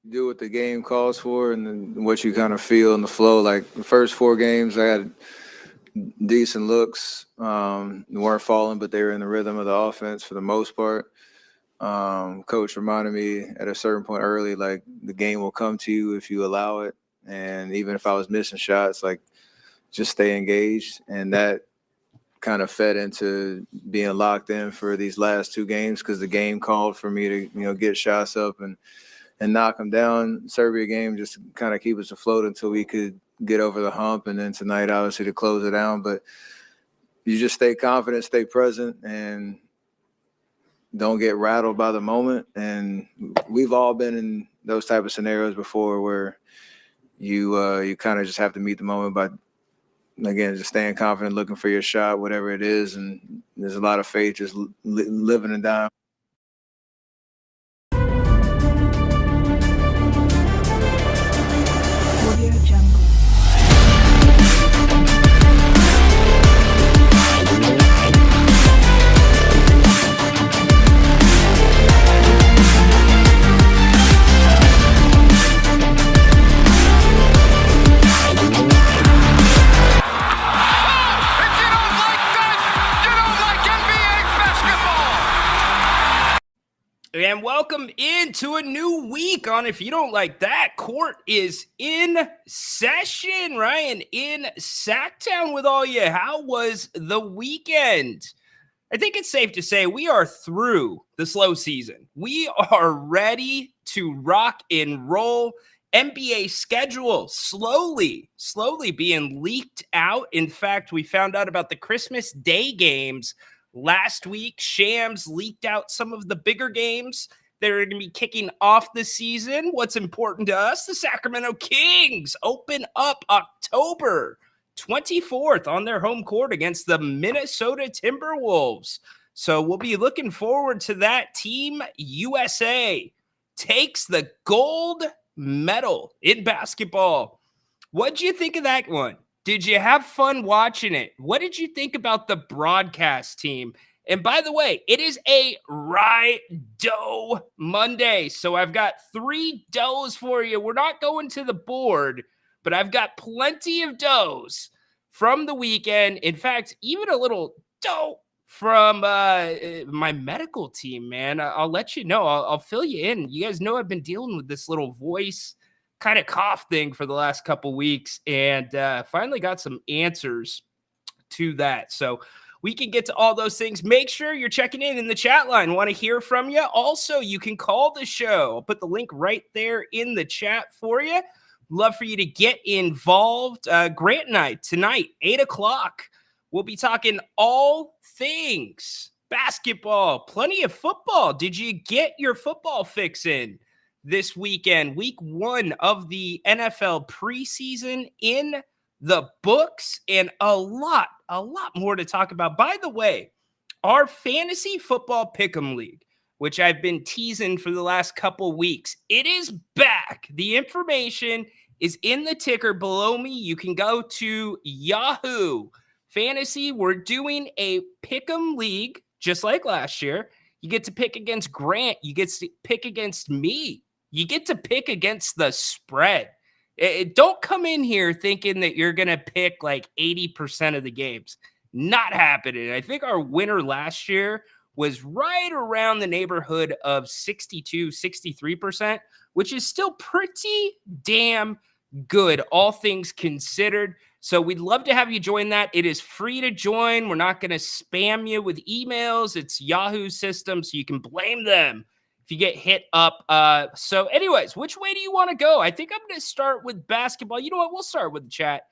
Do what the game calls for and then what you kind of feel in the flow. Like the first 4 games, I had decent looks. Weren't falling, but they were in the rhythm of the offense for the most part. Coach reminded me at a certain point early, like the game will come to you if you allow it. And even if I was missing shots, like just stay engaged. And that kind of fed into being locked in for these last 2 games because the game called for me to, get shots up and knock them down. Serbia game just kind of keep us afloat until we could get over the hump. And then tonight, obviously, to close it down. But you just stay confident, stay present, and don't get rattled by the moment. And we've all been in those type of scenarios before where you kind of just have to meet the moment by, again, just staying confident, looking for your shot, whatever it is. And there's a lot of faith just living and dying. And welcome into a new week on If You Don't Like That. Court is in session. Ryan in Sacktown with all you. How was the weekend? I think it's safe to say we are through the slow season. We are ready to rock and roll. NBA schedule slowly being leaked out. In fact, we found out about the Christmas Day games last week. Shams leaked out some of the bigger games that are going to be kicking off the season. What's important to us? The Sacramento Kings open up October 24th on their home court against the Minnesota Timberwolves. So we'll be looking forward to that. Team USA takes the gold medal in basketball. What'd you think of that one? Did you have fun watching it? What did you think about the broadcast team? And by the way, it is a Ry-Doh Monday. So I've got 3 doughs for you. We're not going to the board, but I've got plenty of doughs from the weekend. In fact, even a little dough from my medical team, man. I'll let you know. I'll fill you in. You guys know I've been dealing with this little voice kind of cough thing for the last couple weeks, and finally got some answers to that. So we can get to all those things. Make sure you're checking in the chat line. Want to hear from you. Also, you can call the show. I'll put the link right there in the chat for you. Love for you to get involved. Grant and I tonight, 8 o'clock, we'll be talking all things basketball, plenty of football. Did you get your football fix in this weekend? Week 1 of the NFL preseason in the books, and a lot more to talk about. By the way, our fantasy football pick'em league, which I've been teasing for the last couple weeks, it is back. The information is in the ticker below me. You can go to Yahoo Fantasy. We're doing a pick'em league just like last year. You get to pick against Grant. You get to pick against me. You get to pick against the spread. Don't come in here thinking that you're going to pick like 80% of the games. Not happening. I think our winner last year was right around the neighborhood of 62, 63%, which is still pretty damn good, all things considered. So we'd love to have you join that. It is free to join. We're not going to spam you with emails. It's Yahoo system, so you can blame them if you get hit up. So anyways, which way do you want to go? I think I'm going to start with basketball. You know what? We'll start with the chat.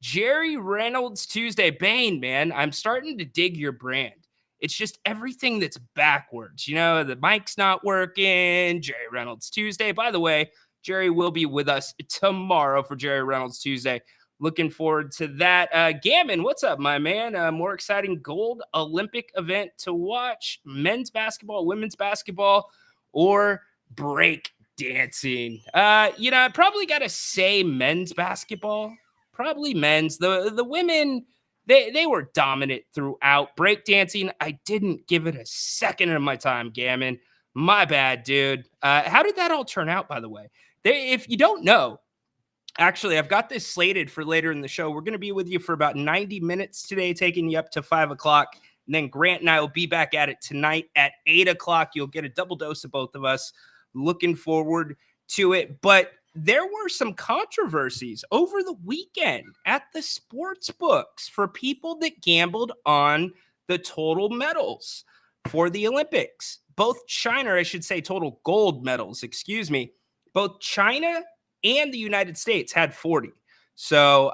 Jerry Reynolds Tuesday. Bane, man, I'm starting to dig your brand. It's just everything that's backwards. You know, the mic's not working. Jerry Reynolds Tuesday. By the way, Jerry will be with us tomorrow for Jerry Reynolds Tuesday. Looking forward to that. Gammon, what's up, my man? More exciting gold Olympic event to watch. Men's basketball, women's basketball, or break dancing. I probably got to say men's basketball. Probably men's. The women, they were dominant throughout. Breakdancing, I didn't give it a second of my time, Gammon. My bad, dude. How did that all turn out, by the way? If you don't know, actually, I've got this slated for later in the show. We're going to be with you for about 90 minutes today, taking you up to 5 o'clock. And then Grant and I will be back at it tonight at 8 o'clock. You'll get a double dose of both of us. Looking forward to it. But there were some controversies over the weekend at the sports books for people that gambled on the total medals for the Olympics. Both China, or I should say total gold medals, excuse me, both China and the United States had 40. So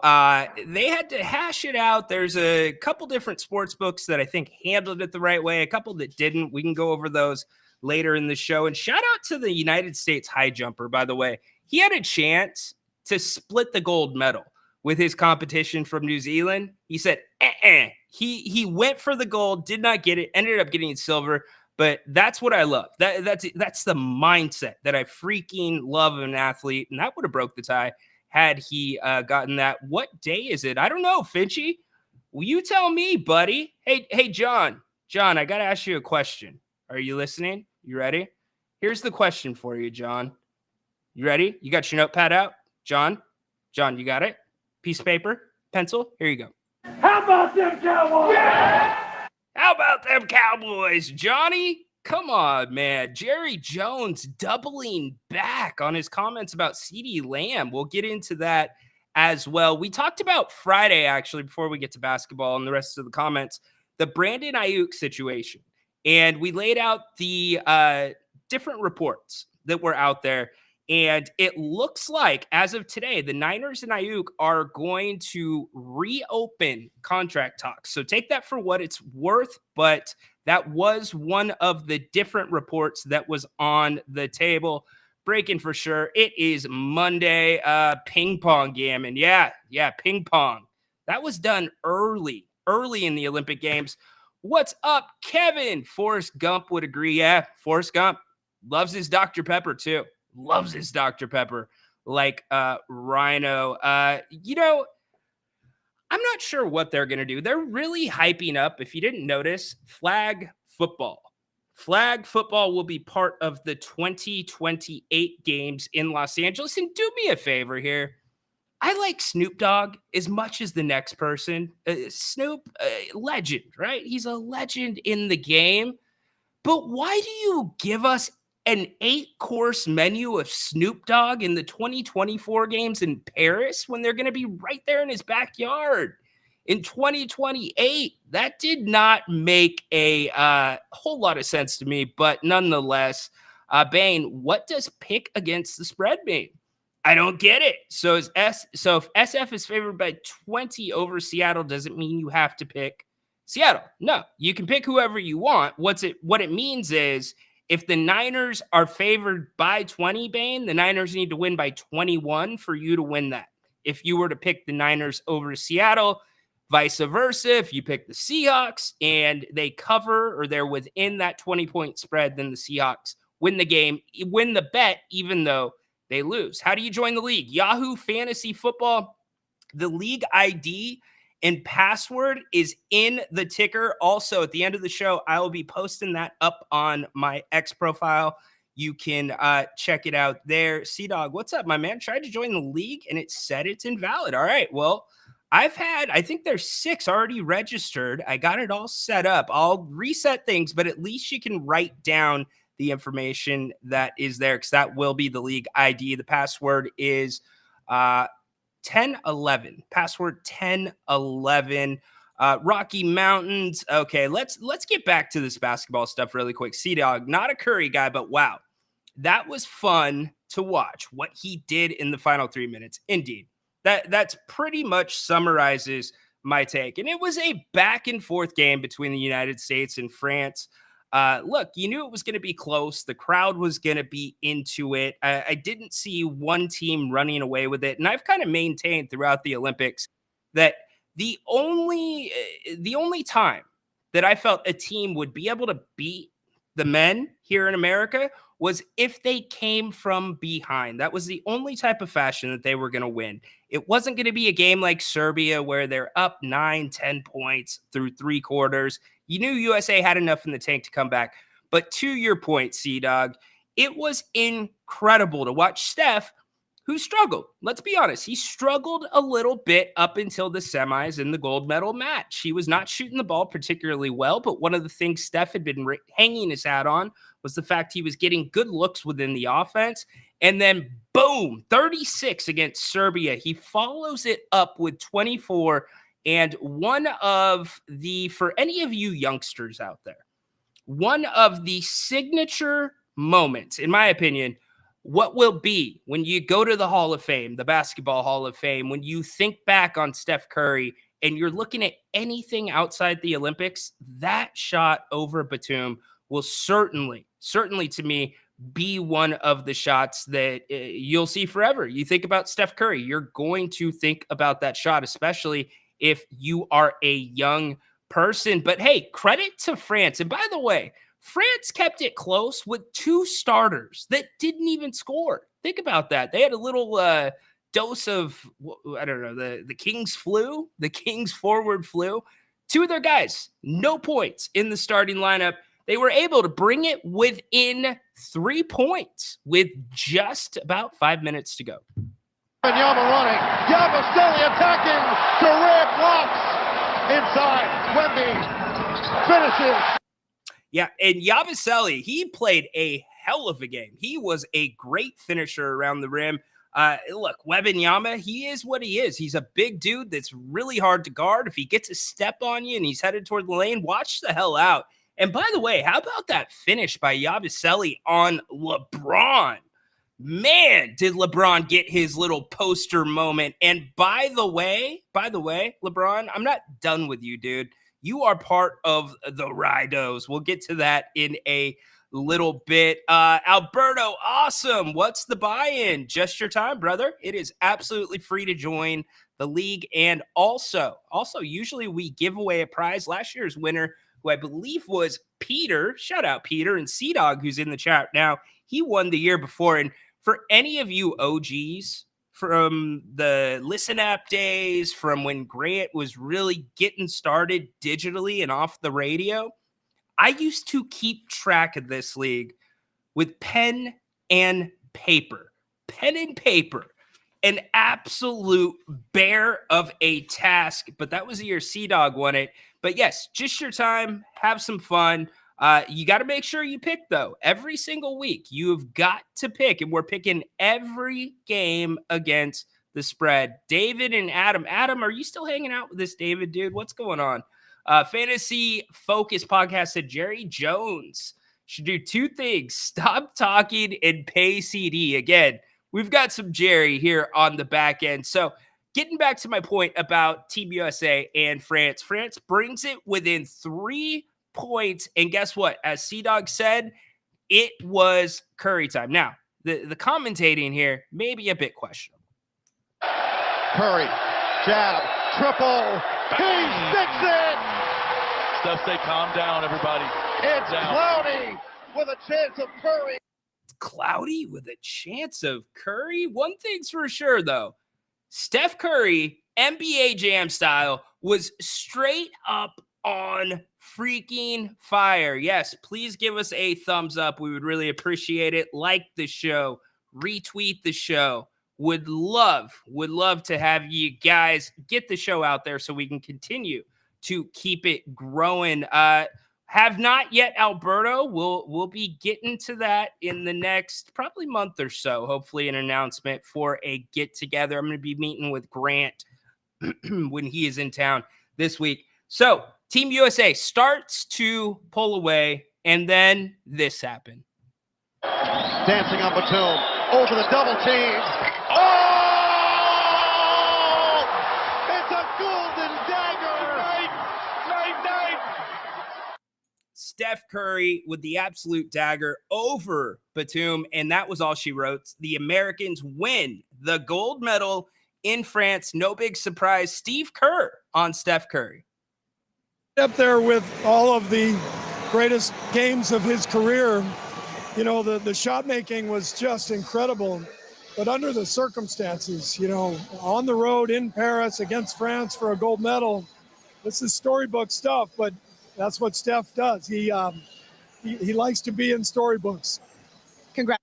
they had to hash it out. There's a couple different sports books that I think handled it the right way, a couple that didn't. We can go over those later in the show. And shout out to the United States high jumper, by the way. He had a chance to split the gold medal with his competition from New Zealand. He said, He went for the gold, did not get it, ended up getting silver. But that's what I love. That's the mindset that I freaking love of an athlete. And that would have broke the tie had he gotten that. What day is it? I don't know, Finchy. Will you tell me, buddy? Hey, John. John, I got to ask you a question. Are you listening? You ready? Here's the question for you, John. You ready? You got your notepad out? John, you got it? Piece of paper? Pencil? Here you go. How about them Cowboys? Yeah! How about them Cowboys? Johnny, come on, man. Jerry Jones doubling back on his comments about CeeDee Lamb. We'll get into that as well. We talked about Friday, actually, before we get to basketball and the rest of the comments, the Brandon Ayuk situation. And we laid out the different reports that were out there. And it looks like, as of today, the Niners and Ayuk are going to reopen contract talks. So take that for what it's worth, but that was one of the different reports that was on the table. Breaking for sure. It is Monday. Ping pong, Gammon. Yeah, ping pong. That was done early in the Olympic Games. What's up, Kevin? Forrest Gump would agree. Yeah, Forrest Gump loves his Dr. Pepper, too. Loves his Dr. Pepper like Rhino. I'm not sure what they're going to do. They're really hyping up, if you didn't notice, flag football. Flag football will be part of the 2028 games in Los Angeles. And do me a favor here. I like Snoop Dogg as much as the next person. Snoop, legend, right? He's a legend in the game. But why do you give us an 8-course menu of Snoop Dogg in the 2024 games in Paris when they're going to be right there in his backyard in 2028? That did not make a whole lot of sense to me, but nonetheless, Bane, what does pick against the spread mean? I don't get it. So if SF is favored by 20 over Seattle, does it mean you have to pick Seattle? No, you can pick whoever you want. What it means is, if the Niners are favored by 20, Bane, the Niners need to win by 21 for you to win that. If you were to pick the Niners over Seattle, vice versa, if you pick the Seahawks and they cover or they're within that 20-point spread, then the Seahawks win the game, win the bet, even though they lose. How do you join the league? Yahoo Fantasy Football. The league ID and password is in the ticker. Also, at the end of the show, I will be posting that up on my X profile. You can check it out there. C-Dog, what's up, my man? Tried to join the league, and it said it's invalid. All right, well, I think there's 6 already registered. I got it all set up. I'll reset things, but at least you can write down the information that is there because that will be the league ID. The password is 1011. Password 1011. Rocky Mountains. Okay, let's get back to this basketball stuff really quick. C-Dog, not a Curry guy, but wow, that was fun to watch what he did in the final 3 minutes. Indeed. That's pretty much summarizes my take. And it was a back and forth game between the United States and France. Look, you knew it was going to be close. The crowd was going to be into it. I didn't see one team running away with it. And I've kind of maintained throughout the Olympics that the only time that I felt a team would be able to beat the men here in America was if they came from behind. That was the only type of fashion that they were going to win. It wasn't going to be a game like Serbia where they're up 9-10 points through 3 quarters. You knew USA had enough in the tank to come back. But to your point, C-Dog, it was incredible to watch Steph, who struggled. Let's be honest. He struggled a little bit up until the semis in the gold medal match. He was not shooting the ball particularly well, but one of the things Steph had been hanging his hat on was the fact he was getting good looks within the offense. And then, boom, 36 against Serbia. He follows it up with 24. And one of the, for any of you youngsters out there, one of the signature moments, in my opinion, what will be when you go to the Hall of Fame, the Basketball Hall of Fame, when you think back on Steph Curry and you're looking at anything outside the Olympics, that shot over Batum will certainly to me, be one of the shots that you'll see forever. You think about Steph Curry, you're going to think about that shot, especially if you are a young person. But hey, credit to France. And by the way, France kept it close with 2 starters that didn't even score. Think about that. They had a little dose of, I don't know, the King's flu, the King's forward flu. 2 of their guys, no points in the starting lineup. They were able to bring it within 3 points with just about 5 minutes to go. Yama running. Yama still attacking. Durant blocks. Inside. Wemby finishes. Yeah, and Yabusele, he played a hell of a game. He was a great finisher around the rim. Look, Wembanyama, he is what he is. He's a big dude that's really hard to guard. If he gets a step on you and he's headed toward the lane, watch the hell out. And by the way, how about that finish by Yabusele on LeBron? Man, did LeBron get his little poster moment. And by the way, LeBron, I'm not done with you, dude. You are part of the Ry-Dohs. We'll get to that in a little bit. Alberto, awesome. What's the buy-in? Just your time, brother. It is absolutely free to join the league. And also, usually we give away a prize. Last year's winner, who I believe was Peter, shout out Peter, and C-Dog, who's in the chat now, he won the year before. And for any of you OGs from the Listen App days, from when Grant was really getting started digitally and off the radio, I used to keep track of this league with pen and paper. Pen and paper. An absolute bear of a task, but that was the year C-Dog won it. But yes, just your time. Have some fun. You got to make sure you pick, though. Every single week, you've got to pick, and we're picking every game against the spread. David and Adam. Adam, are you still hanging out with this David, dude? What's going on? Fantasy Focus Podcast said Jerry Jones should do 2 things. Stop talking and pay CD. Again, we've got some Jerry here on the back end. So getting back to my point about Team USA and France. France brings it within 3 points. And guess what? As C-Dog said, it was Curry time. Now, the commentating here may be a bit questionable. Curry, jab, triple. He sticks it. Steph, stay calm down, everybody. It's down. Cloudy with a chance of Curry. Cloudy with a chance of Curry? One thing's for sure, though. Steph Curry, NBA Jam style, was straight up on freaking fire. Yes, please give us a thumbs up. We would really appreciate it. Like the show, retweet the show, would love to have you guys get the show out there so we can continue to keep it growing. Have not yet, Alberto. We'll be getting to that in the next probably month or so. Hopefully an announcement for a get together. I'm going to be meeting with Grant when he is in town this week. So Team USA starts to pull away, and then this happened. Dancing on Batum. Over the double team. Oh! It's a golden dagger. Night. Steph Curry with the absolute dagger over Batum, and that was all she wrote. The Americans win the gold medal in France. No big surprise. Steve Kerr on Steph Curry. Up there with all of the greatest games of his career. You know, the shot making was just incredible. But under the circumstances, you know, on the road in Paris against France for a gold medal, this is storybook stuff, but that's what Steph does. He likes to be in storybooks. Congrats.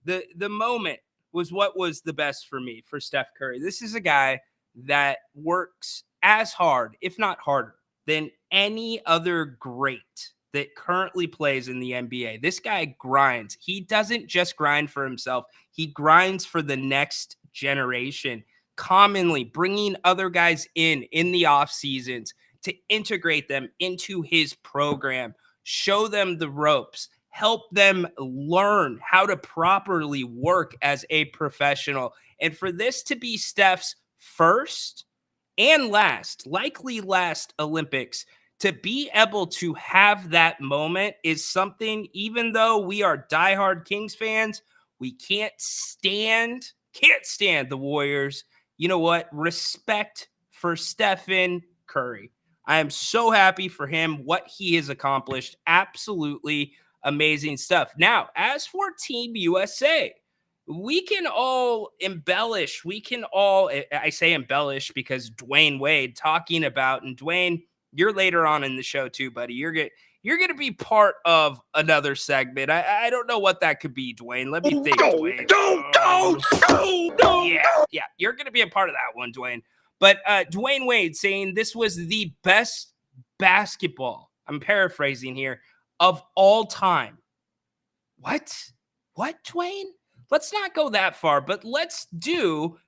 The moment was what was the best for me for Steph Curry. This is a guy that works as hard, if not harder, than any other great that currently plays in the NBA. This guy grinds. He doesn't just grind for himself. He grinds for the next generation, commonly bringing other guys in the off seasons to integrate them into his program, show them the ropes, help them learn how to properly work as a professional. And for this to be Steph's first and likely last Olympics, to be able to have that moment is something, even though we are diehard Kings fans, we can't stand the Warriors. You know what? Respect for Stephen Curry. I am so happy for him, what he has accomplished. Absolutely amazing stuff. Now, as for Team USA, we can all embellish. I say embellish because Dwayne Wade talking about, and Dwayne, you're later on in the show too, buddy. You're going to be part of another segment. I don't know what that could be, Dwayne. Let me think, Dwayne. Yeah. You're going to be a part of that one, Dwayne. But Dwayne Wade saying this was the best basketball, I'm paraphrasing here, of all time. What, Dwayne? Let's not go that far, but let's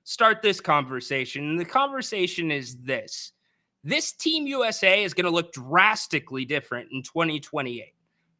start this conversation. And the conversation is this. This Team USA is going to look drastically different in 2028.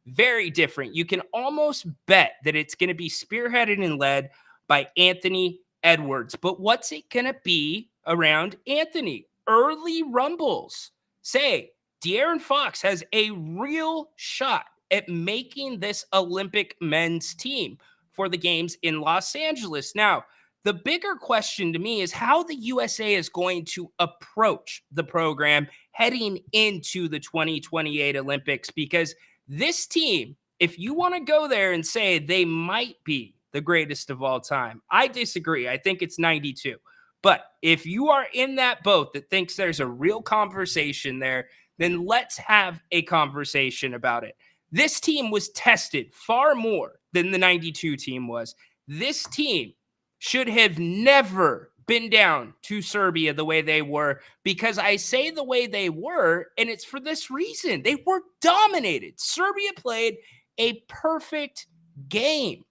Very different. You can almost bet that it's going to be spearheaded and led by Anthony Edwards. But what's it going to be around Anthony? Early rumbles say De'Aaron Fox has a real shot at making this Olympic men's team for the games in Los Angeles. Now, the bigger question to me is how the USA is going to approach the program heading into the 2028 Olympics, because this team, if you want to go there and say they might be the greatest of all time, I disagree. I think it's 92. But if you are in that boat that thinks there's a real conversation there, then let's have a conversation about it. This team was tested far more than the 92 team was. This team should have never been down to Serbia the way they were, because I say the way they were, and it's for this reason. They were dominated. Serbia played a perfect game.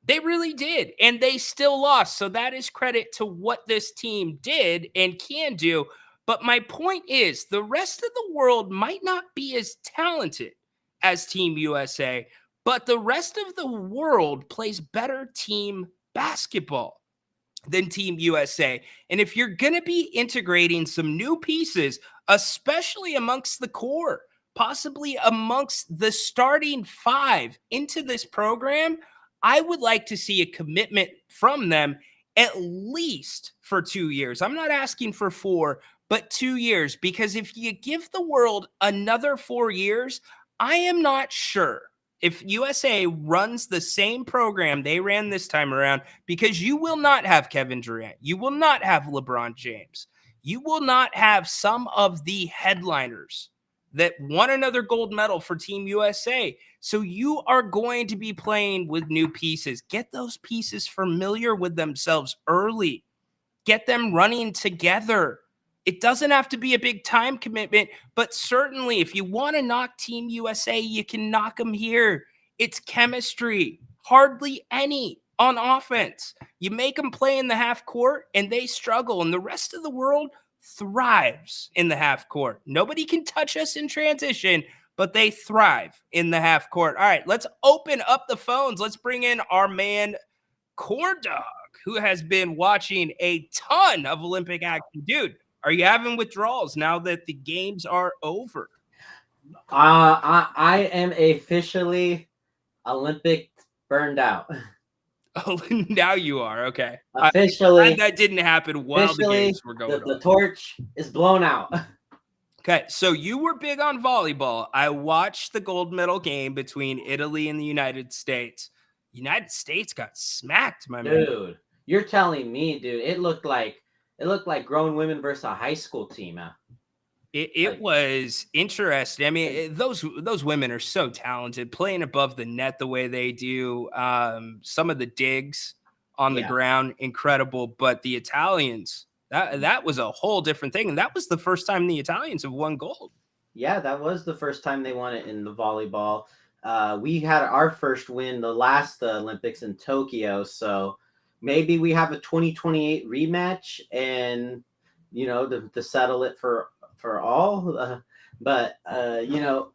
They really did, and they still lost. So that is credit to what this team did and can do. But my point is, the rest of the world might not be as talented as Team USA, but the rest of the world plays better team basketball than Team USA. And if you're going to be integrating some new pieces, especially amongst the core, possibly amongst the starting five into this program, I would like to see a commitment from them at least for 2 years. I'm not asking for 4, but 2 years, because if you give the world another 4 years, I am not sure if USA runs the same program they ran this time around, because you will not have Kevin Durant. You will not have LeBron James. You will not have some of the headliners that won another gold medal for Team USA. So you are going to be playing with new pieces. Get those pieces familiar with themselves early. Get them running together. It doesn't have to be a big time commitment, but certainly if you want to knock Team USA, you can knock them here. It's chemistry, hardly any on offense. You make them play in the half court and they struggle, and the rest of the world thrives in the half court. Nobody can touch us in transition, but they thrive in the half court. All right, let's open up the phones. Let's bring in our man, Corn Dog, who has been watching a ton of Olympic action. Dude, are you having withdrawals now that the games are over? I am officially Olympic burned out. Oh, now you are. Okay. Officially. That didn't happen while the games were going the on. torch is blown out. Okay, so you were big on volleyball. I watched the gold medal game between Italy and the United States. United States got smacked, my man. Dude, you're telling me, dude, it looked like grown women versus a high school team. It was interesting. I mean, those women are so talented, playing above the net the way they do. Some of the digs on the ground, incredible. But the Italians, that was a whole different thing, and that was the first time the Italians have won gold. Yeah, that was the first time they won it in the volleyball. We had our first win the last Olympics in Tokyo, so maybe we have a 2028 rematch, and to settle it for all. But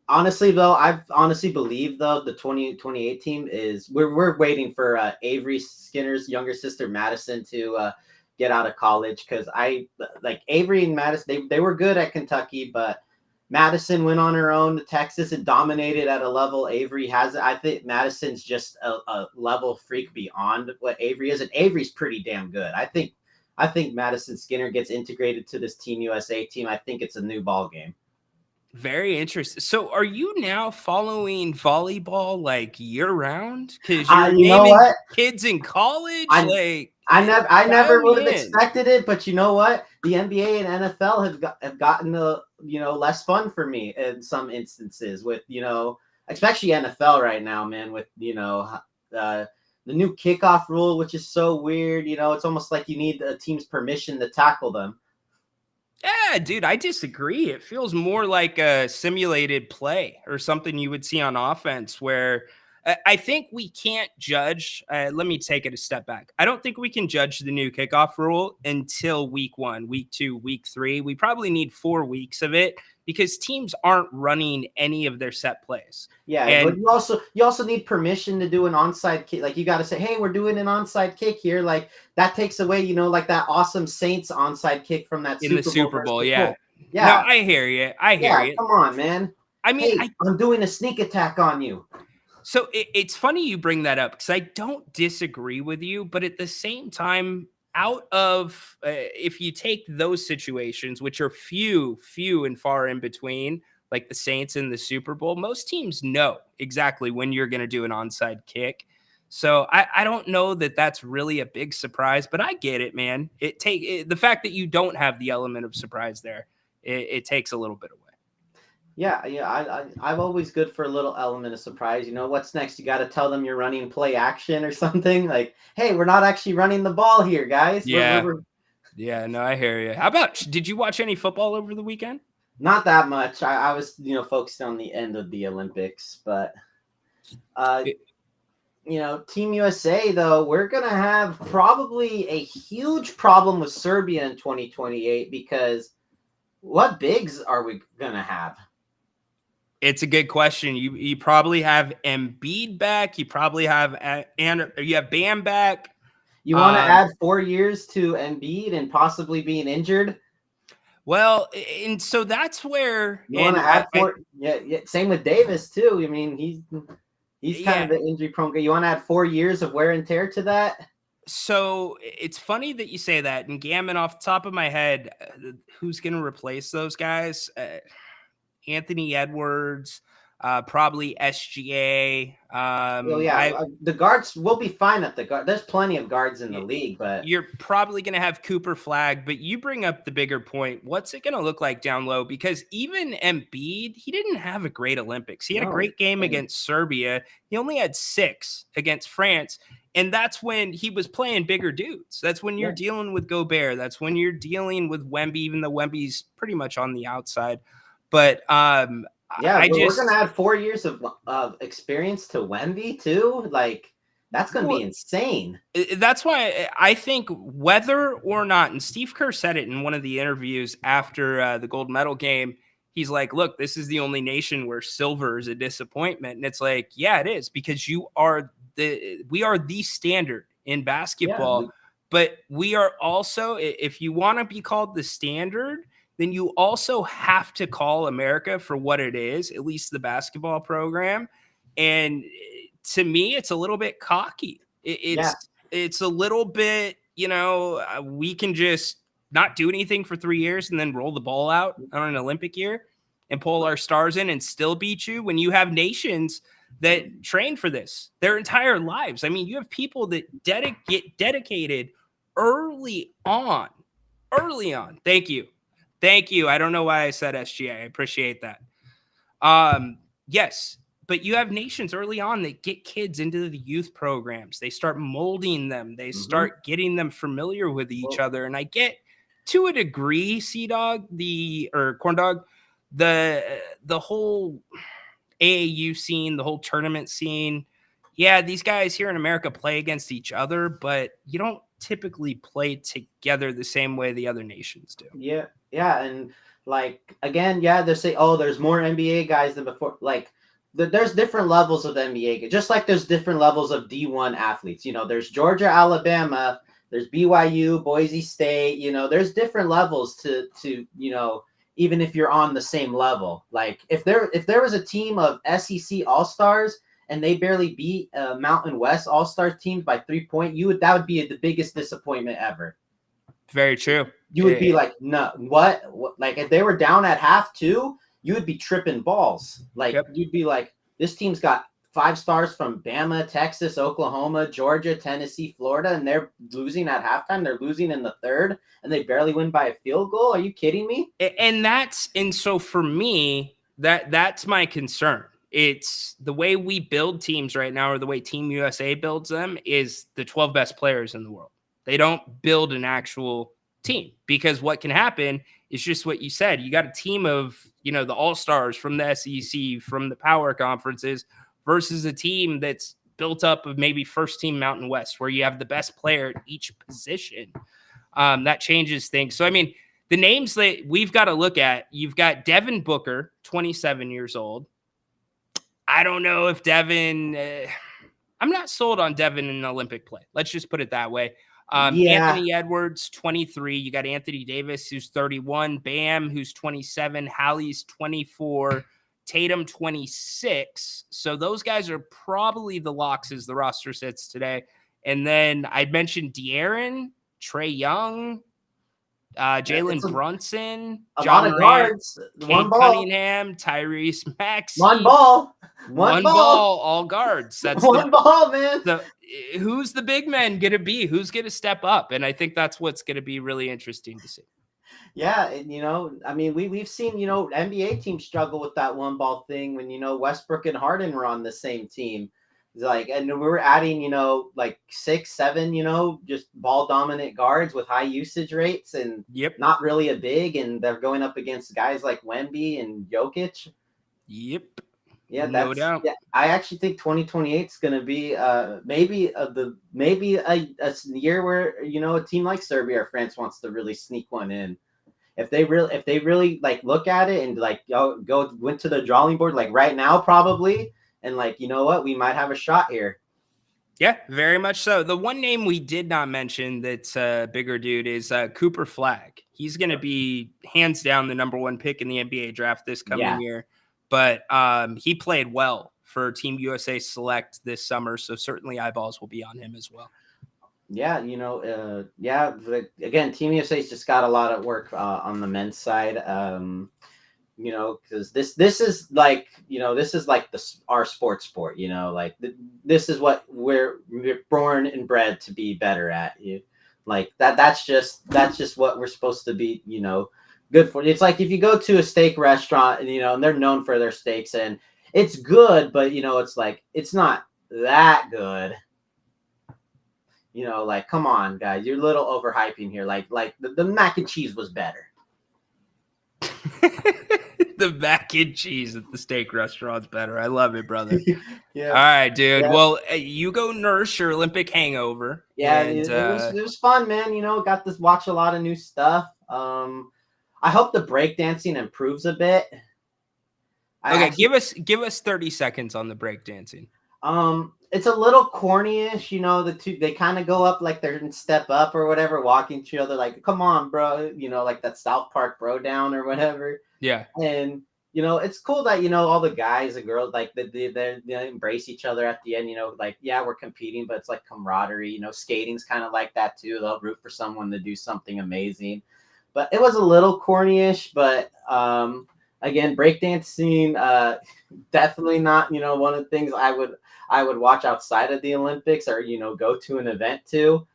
honestly though, I honestly believe though the 2028 team is we're waiting for Avery Skinner's younger sister Madison to get out of college, because I like Avery and Madison. They were good at Kentucky, but Madison went on her own to Texas and dominated at a level Avery has. I think Madison's just a level freak beyond what Avery is, and Avery's pretty damn good. I think Madison Skinner gets integrated to this Team USA team. I think it's a new ball game. Very interesting. So are you now following volleyball like year round? Because you're naming kids in college? I never would have expected it, but you know what? The NBA and NFL have gotten less fun for me in some instances with, especially NFL right now, man, with, the new kickoff rule, which is so weird. It's almost like you need a team's permission to tackle them. Yeah, dude, I disagree. It feels more like a simulated play or something you would see on offense, where I think we can't judge. Let me take it a step back. I don't think we can judge the new kickoff rule until week 1, week 2, week 3. We probably need 4 weeks of it because teams aren't running any of their set plays. Yeah, but you also need permission to do an onside kick. Like, you got to say, hey, we're doing an onside kick here. Like, that takes away, like that awesome Saints onside kick from that Super Bowl. Yeah. Yeah. No, I hear you. Come on, man. I mean, hey, I'm doing a sneak attack on you. So it's funny you bring that up, because I don't disagree with you, but at the same time, out of if you take those situations, which are few and far in between, like the Saints in the Super Bowl, most teams know exactly when you're going to do an onside kick. So I don't know that that's really a big surprise, but I get it, man. The fact that you don't have the element of surprise there, it takes a little bit away. Yeah, I'm always good for a little element of surprise. What's next? You got to tell them you're running play action or something. Like, hey, we're not actually running the ball here, guys. Yeah. Yeah, no, I hear you. How about, did you watch any football over the weekend? Not that much. I was, focused on the end of the Olympics, but, Team USA, though, we're going to have probably a huge problem with Serbia in 2028, because what bigs are we going to have? It's a good question. You probably have Embiid back. You probably have you have Bam back. You want to add 4 years to Embiid and possibly being injured? Well, and so that's where you want to add 4. Yeah. Same with Davis too. I mean, he's kind of an injury prone guy. You want to add 4 years of wear and tear to that? So it's funny that you say that. And Gammon, off the top of my head, who's going to replace those guys? Anthony Edwards. probably SGA. The guards will be fine at the guard. There's plenty of guards in the league, but you're probably going to have Cooper Flag. But you bring up the bigger point. What's it going to look like down low? Because even Embiid, he didn't have a great Olympics. He had a great game against Serbia. He only had 6 against France. And that's when he was playing bigger dudes. That's when you're dealing with Gobert. That's when you're dealing with Wemby, even though Wemby's pretty much on the outside. But we're going to add 4 years of experience to Wemby too. Like, that's going to be insane. That's why I think whether or not, and Steve Kerr said it in one of the interviews after the gold medal game, he's like, look, this is the only nation where silver is a disappointment. And it's like, yeah, it is, because we are the standard in basketball. But we are also, if you want to be called the standard, then you also have to call America for what it is, at least the basketball program. And to me, it's a little bit cocky. It's a little bit, we can just not do anything for 3 years and then roll the ball out on an Olympic year and pull our stars in and still beat you, when you have nations that train for this their entire lives. I mean, you have people that get dedicated early on. Thank you. I don't know why I said SGA. I appreciate that. Yes, but you have nations early on that get kids into the youth programs. They start molding them. They start getting them familiar with each other. And I get, to a degree, Corn Dog, the whole AAU scene, the whole tournament scene. Yeah, these guys here in America play against each other, but you don't typically play together the same way the other nations do. Yeah, and like, again, they say, oh, there's more NBA guys than before. Like, there's different levels of NBA, just like there's different levels of D1 athletes. There's Georgia, Alabama, there's BYU, Boise State. There's different levels to even if you're on the same level. Like, if there was a team of SEC All-Stars and they barely beat Mountain West All-Star teams by 3 points, that would be the biggest disappointment ever. Very true. You would be like, no, what? Like, if they were down at half too, you would be tripping balls. Like, you'd be like, this team's got 5 stars from Bama, Texas, Oklahoma, Georgia, Tennessee, Florida, and they're losing at halftime. They're losing in the third, and they barely win by a field goal. Are you kidding me? And so for me, that's my concern. It's the way we build teams right now, or the way Team USA builds them, is the 12 best players in the world. They don't build an actual team, because what can happen is just what you said. You got a team of, the all-stars from the SEC, from the power conferences, versus a team that's built up of maybe first team Mountain West, where you have the best player at each position. That changes things. So, I mean, the names that we've got to look at, you've got Devin Booker, 27 years old. I don't know if Devin, I'm not sold on Devin in Olympic play. Let's just put it that way. Anthony Edwards, 23. You got Anthony Davis, who's 31. Bam, who's 27. Hallie's 24. Tatum, 26. So those guys are probably the locks as the roster sits today. And then I mentioned De'Aaron, Trae Young, Jalen Brunson, John Morant, Cade Cunningham, Tyrese Maxey. One ball, all guards. That's one ball, man. Who's the big man going to be? Who's going to step up? And I think that's what's going to be really interesting to see. Yeah, and I mean, we've seen, NBA teams struggle with that one ball thing when, Westbrook and Harden were on the same team. Like, and we were adding, like 6, 7, just ball dominant guards with high usage rates and not really a big, and they're going up against guys like Wemby and Jokic. Yep. Yeah, no doubt. Yeah, I actually think 2028 is going to be maybe a year where a team like Serbia or France wants to really sneak one in. If they really like look at it and like went to the drawing board like right now probably, and like, you know what, we might have a shot here. Yeah, very much so. The one name we did not mention that's a bigger dude is Cooper Flag. He's going to be hands down the number 1 pick in the NBA draft this coming year. But he played well for Team USA Select this summer, so certainly eyeballs will be on him as well. Yeah, again, Team USA's just got a lot of work on the men's side. because this is like, this is like our sport, like this is what we're born and bred to be better at. Like that's just what we're supposed to be, good for. It's like if you go to a steak restaurant and, and they're known for their steaks and it's good, but it's like, it's not that good. Like, come on, guys, you're a little overhyping here. Like the mac and cheese was better. The mac and cheese at the steak restaurant's better. I love it, brother. Yeah. All right, dude. Yeah. Well, you go nurse your Olympic hangover. Yeah, and, it was fun, man. Got to watch a lot of new stuff. I hope the breakdancing improves a bit. Okay, give us 30 seconds on the breakdancing. It's a little corny-ish, the two, they kind of go up like they're in Step Up or whatever, walking each other like, come on, bro, like that South Park bro down or whatever. Yeah. And, it's cool that, all the guys and girls, like they embrace each other at the end, like, yeah, we're competing, but it's like camaraderie, skating's kind of like that too. They'll root for someone to do something amazing. But it was a little corny-ish, but, again, breakdancing, definitely not, one of the things I would watch outside of the Olympics or, go to an event to.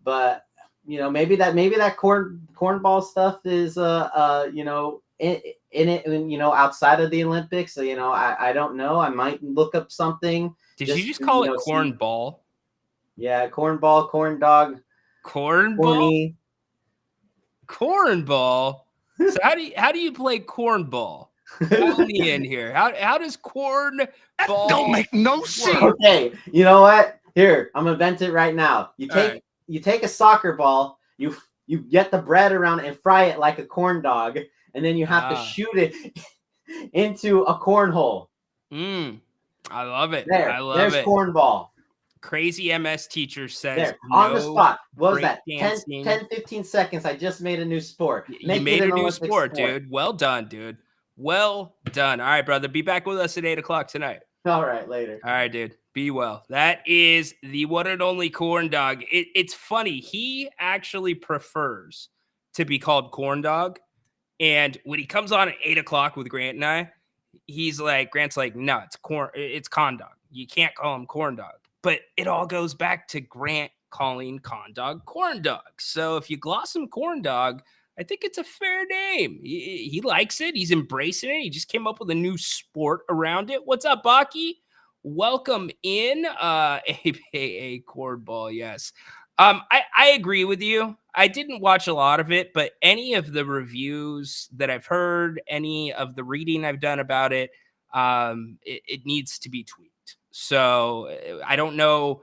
But, maybe that cornball stuff is, in it, and, outside of the Olympics. So, I don't know. I might look up something. Did you just call it cornball? Yeah, cornball, corn dog. Cornball? Cornball? So how do you play cornball? Tell me in here. How does cornball Don't make no sense. Okay, you know what? Here, I'm gonna vent it right now. You take a soccer ball, you get the bread around it and fry it like a corn dog, and then you have to shoot it into a cornhole. I love it. There's cornball. Crazy MS teacher says there, on the spot. What was that? Dancing. 10, 15 seconds. I just made a new sport. You made a new sport, dude. Well done, dude. Well done. All right, brother. Be back with us at 8:00 tonight. All right, later. All right, dude. Be well. That is the one and only corn dog. It's funny. He actually prefers to be called corn dog. And when he comes on at 8:00 with Grant and I, Grant's like, no, it's corn dog. You can't call him corn dog. But it all goes back to Grant calling corn dog. So if you gloss him corn dog, I think it's a fair name. He likes it. He's embracing it. He just came up with a new sport around it. What's up, Baki? Welcome in. A cornball, yes. I agree with you. I didn't watch a lot of it, but any of the reviews that I've heard, any of the reading I've done about it, it needs to be tweaked. So I don't know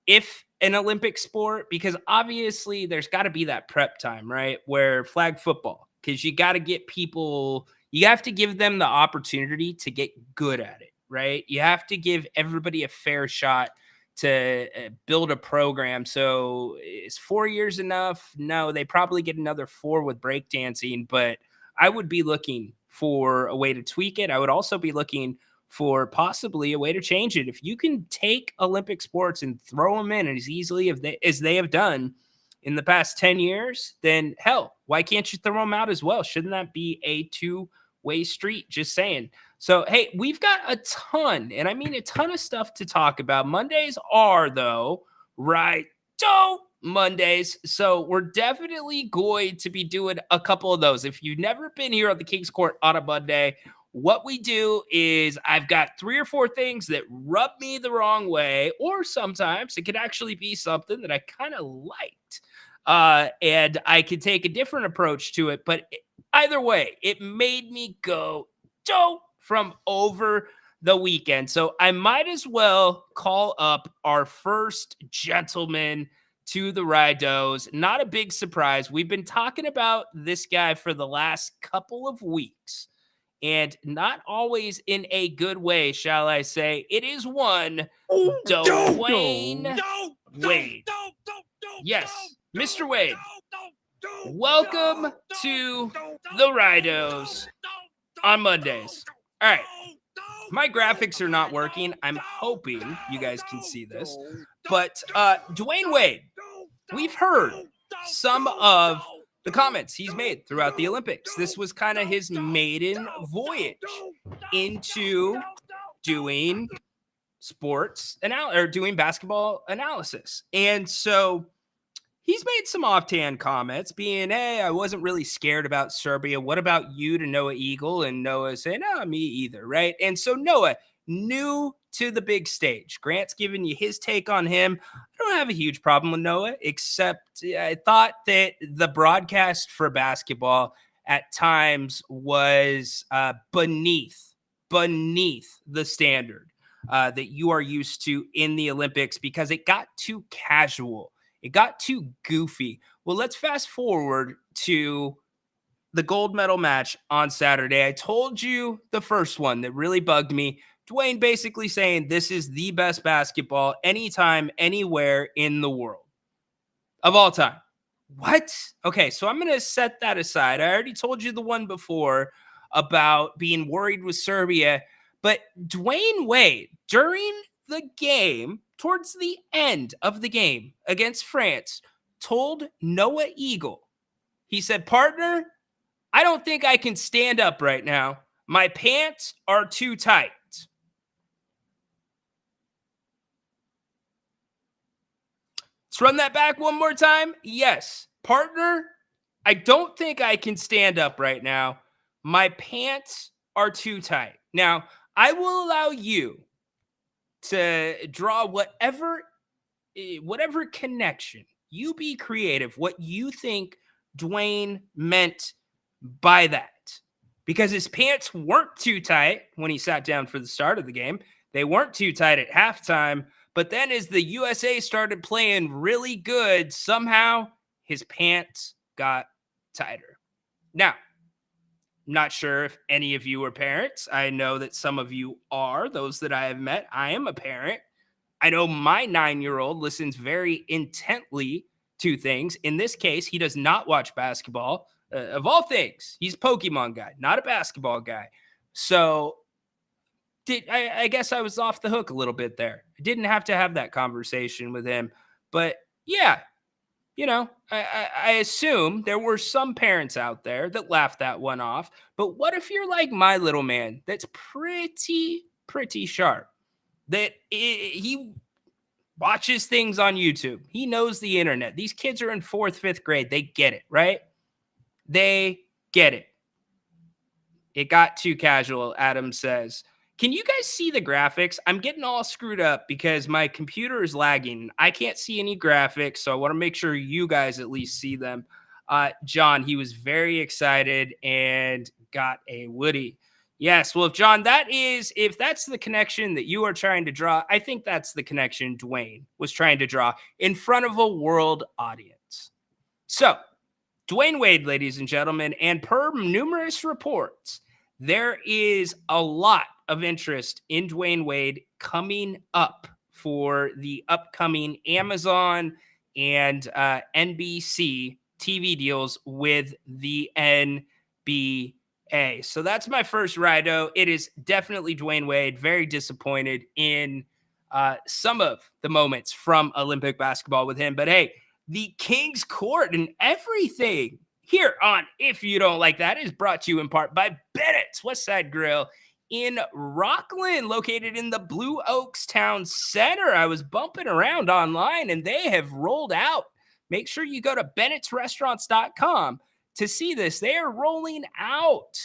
if an Olympic sport, because obviously there's got to be that prep time, right? Where flag football, because you got to get people, you have to give them the opportunity to get good at it, right? You have to give everybody a fair shot to build a program. So is 4 years enough? No, they probably get another 4 with breakdancing, but I would be looking for a way to tweak it. I would also be looking for possibly a way to change it. If you can take Olympic sports and throw them in as easily as they have done in the past 10 years, then hell, why can't you throw them out as well? Shouldn't that be a two-way street? Just saying. So, hey, we've got a ton, and I mean a ton of stuff to talk about. Mondays are, though, Ry-Doh Mondays. So we're definitely going to be doing a couple of those. If you've never been here on the King's Court on a Monday, what we do is I've got 3 or 4 things that rub me the wrong way, or sometimes it could actually be something that I kind of liked. And I could take a different approach to it. But either way, it made me go dope from over the weekend. So I might as well call up our first gentleman to the Ry-Dohs. Not a big surprise. We've been talking about this guy for the last couple of weeks. And not always in a good way, shall I say. It is one Dwayne Wade. Yes, Mr. Wade. Welcome to the Ry-Dohs on Mondays. All right. My graphics are not working. I'm hoping you guys can see this. But Dwayne Wade, we've heard some of the comments he's made throughout the Olympics. This was kind of his maiden voyage into doing doing basketball analysis. And so he's made some offhand comments being, hey, I wasn't really scared about Serbia. What about you to Noah Eagle? And Noah saying, no, me either, right? And so Noah, new to the big stage. Grant's giving you his take on him. I don't have a huge problem with Noah, except I thought that the broadcast for basketball at times was beneath the standard that you are used to in the Olympics because it got too casual. It got too goofy. Well, let's fast forward to the gold medal match on Saturday. I told you the first one that really bugged me. Dwayne basically saying this is the best basketball anytime, anywhere in the world of all time. What? Okay, so I'm going to set that aside. I already told you the one before about being worried with Serbia, but Dwayne Wade, during the game, towards the end of the game against France, told Noah Eagle, he said, partner, I don't think I can stand up right now. My pants are too tight. Let's run that back one more time. Yes, partner, I don't think I can stand up right now. My pants are too tight. Now, I will allow you to draw whatever connection. You be creative, what you think Dwayne meant by that. Because his pants weren't too tight when he sat down for the start of the game. They weren't too tight at halftime. But then as the USA started playing really good, somehow his pants got tighter. Now, I'm not sure if any of you are parents. I know that some of you are, those that I have met. I am a parent. I know my 9-year-old listens very intently to things. In this case, he does not watch basketball. Of all things, he's a Pokemon guy, not a basketball guy. So I guess I was off the hook a little bit there. I didn't have to have that conversation with him. But yeah, I assume there were some parents out there that laughed that one off. But what if you're like my little man that's pretty sharp? That he watches things on YouTube. He knows the internet. These kids are in 4th, 5th grade. They get it, right? They get it. It got too casual, Adam says. Can you guys see the graphics? I'm getting all screwed up because my computer is lagging. I can't see any graphics, so I want to make sure you guys at least see them. John, he was very excited and got a Woody. Yes, well, John, if that's the connection that you are trying to draw, I think that's the connection Dwayne was trying to draw in front of a world audience. So, Dwayne Wade, ladies and gentlemen, and per numerous reports, there is a lot of interest in Dwayne Wade coming up for the upcoming Amazon and NBC TV deals with the NBA. So that's my first Ry-Doh. It is definitely Dwayne Wade. Very disappointed in some of the moments from Olympic basketball with him. But hey, the King's Court and everything here on If You Don't Like That is brought to you in part by Bennett's Westside Grill in Rockland, located in the Blue Oaks Town Center. I was bumping around online and they have rolled out. Make sure you go to bennettsrestaurants.com to see this. They are rolling out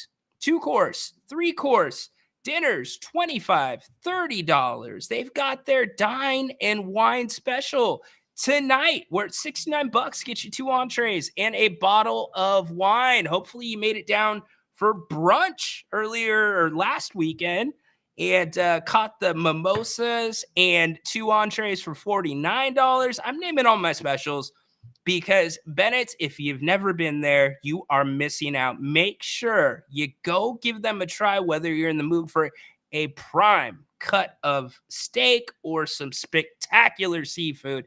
2-course, 3-course dinners, $25, $30. They've got their dine and wine special tonight, where it's $69 gets you 2 entrees and a bottle of wine. Hopefully you made it down for brunch earlier or last weekend and caught the mimosas and 2 entrees for $49. I'm naming all my specials because Bennett's, if you've never been there, you are missing out. Make sure you go give them a try, whether you're in the mood for a prime cut of steak or some spectacular seafood.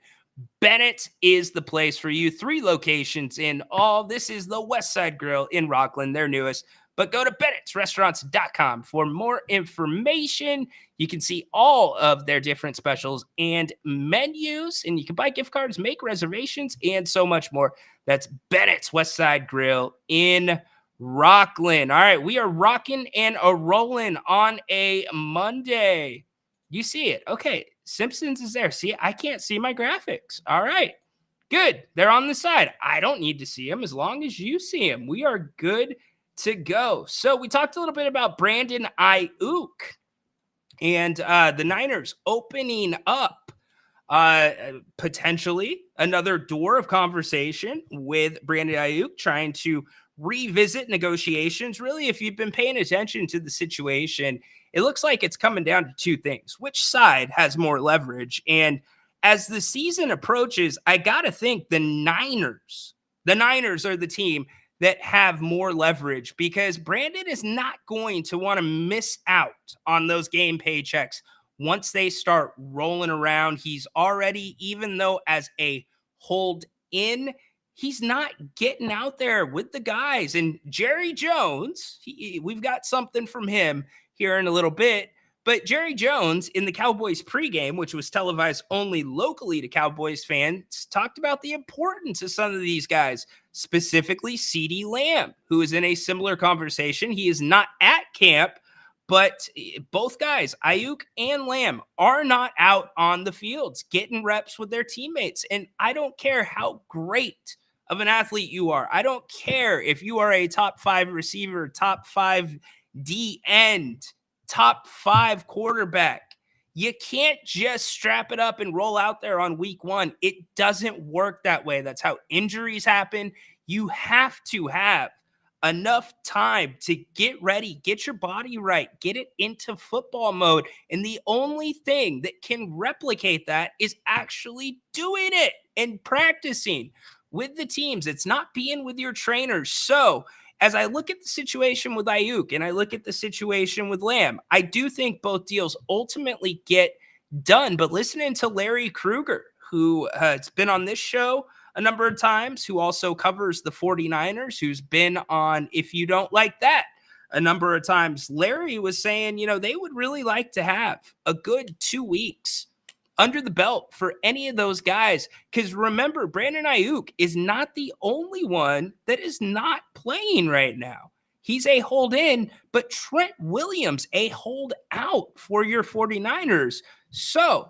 Bennett's is the place for you. 3 locations in all. This is the Westside Grill in Rockland, their newest. But go to Bennett'sRestaurants.com for more information. You can see all of their different specials and menus, and you can buy gift cards, make reservations, and so much more. That's Bennett's Westside Grill in Rockland. All right, we are rocking and a rolling on a Monday. You see it. Okay, Simpsons is there. See, I can't see my graphics. All right, good. They're on the side. I don't need to see them as long as you see them. We are good to go. So we talked a little bit about Brandon Ayuk and the Niners opening up potentially another door of conversation with Brandon Ayuk, trying to revisit negotiations. Really, if you've been paying attention to the situation, it looks like it's coming down to two things: which side has more leverage? And as the season approaches, I gotta think the Niners are the team that have more leverage, because Brandon is not going to want to miss out on those game paychecks once they start rolling around. He's already, even though as a hold in, he's not getting out there with the guys. And Jerry Jones, we've got something from him here in a little bit. But Jerry Jones in the Cowboys pregame, which was televised only locally to Cowboys fans, talked about the importance of some of these guys, specifically CeeDee Lamb, who is in a similar conversation. He is not at camp, but both guys, Ayuk and Lamb, are not out on the fields getting reps with their teammates. And I don't care how great of an athlete you are. I don't care if you are a top 5 receiver, top 5 D end, top 5 quarterback. You can't just strap it up and roll out there on week 1. It doesn't work that way. That's how injuries happen. You have to have enough time to get ready, get your body right, get it into football mode. And the only thing that can replicate that is actually doing it and practicing with the teams. It's not being with your trainers. So as I look at the situation with Ayuk and I look at the situation with Lamb, I do think both deals ultimately get done. But listening to Larry Krueger, who has been on this show a number of times, who also covers the 49ers, who's been on If You Don't Like That a number of times, Larry was saying, they would really like to have a good 2 weeks under the belt for any of those guys. Because remember, Brandon Ayuk is not the only one that is not playing right now. He's a hold in, but Trent Williams, a hold out for your 49ers. So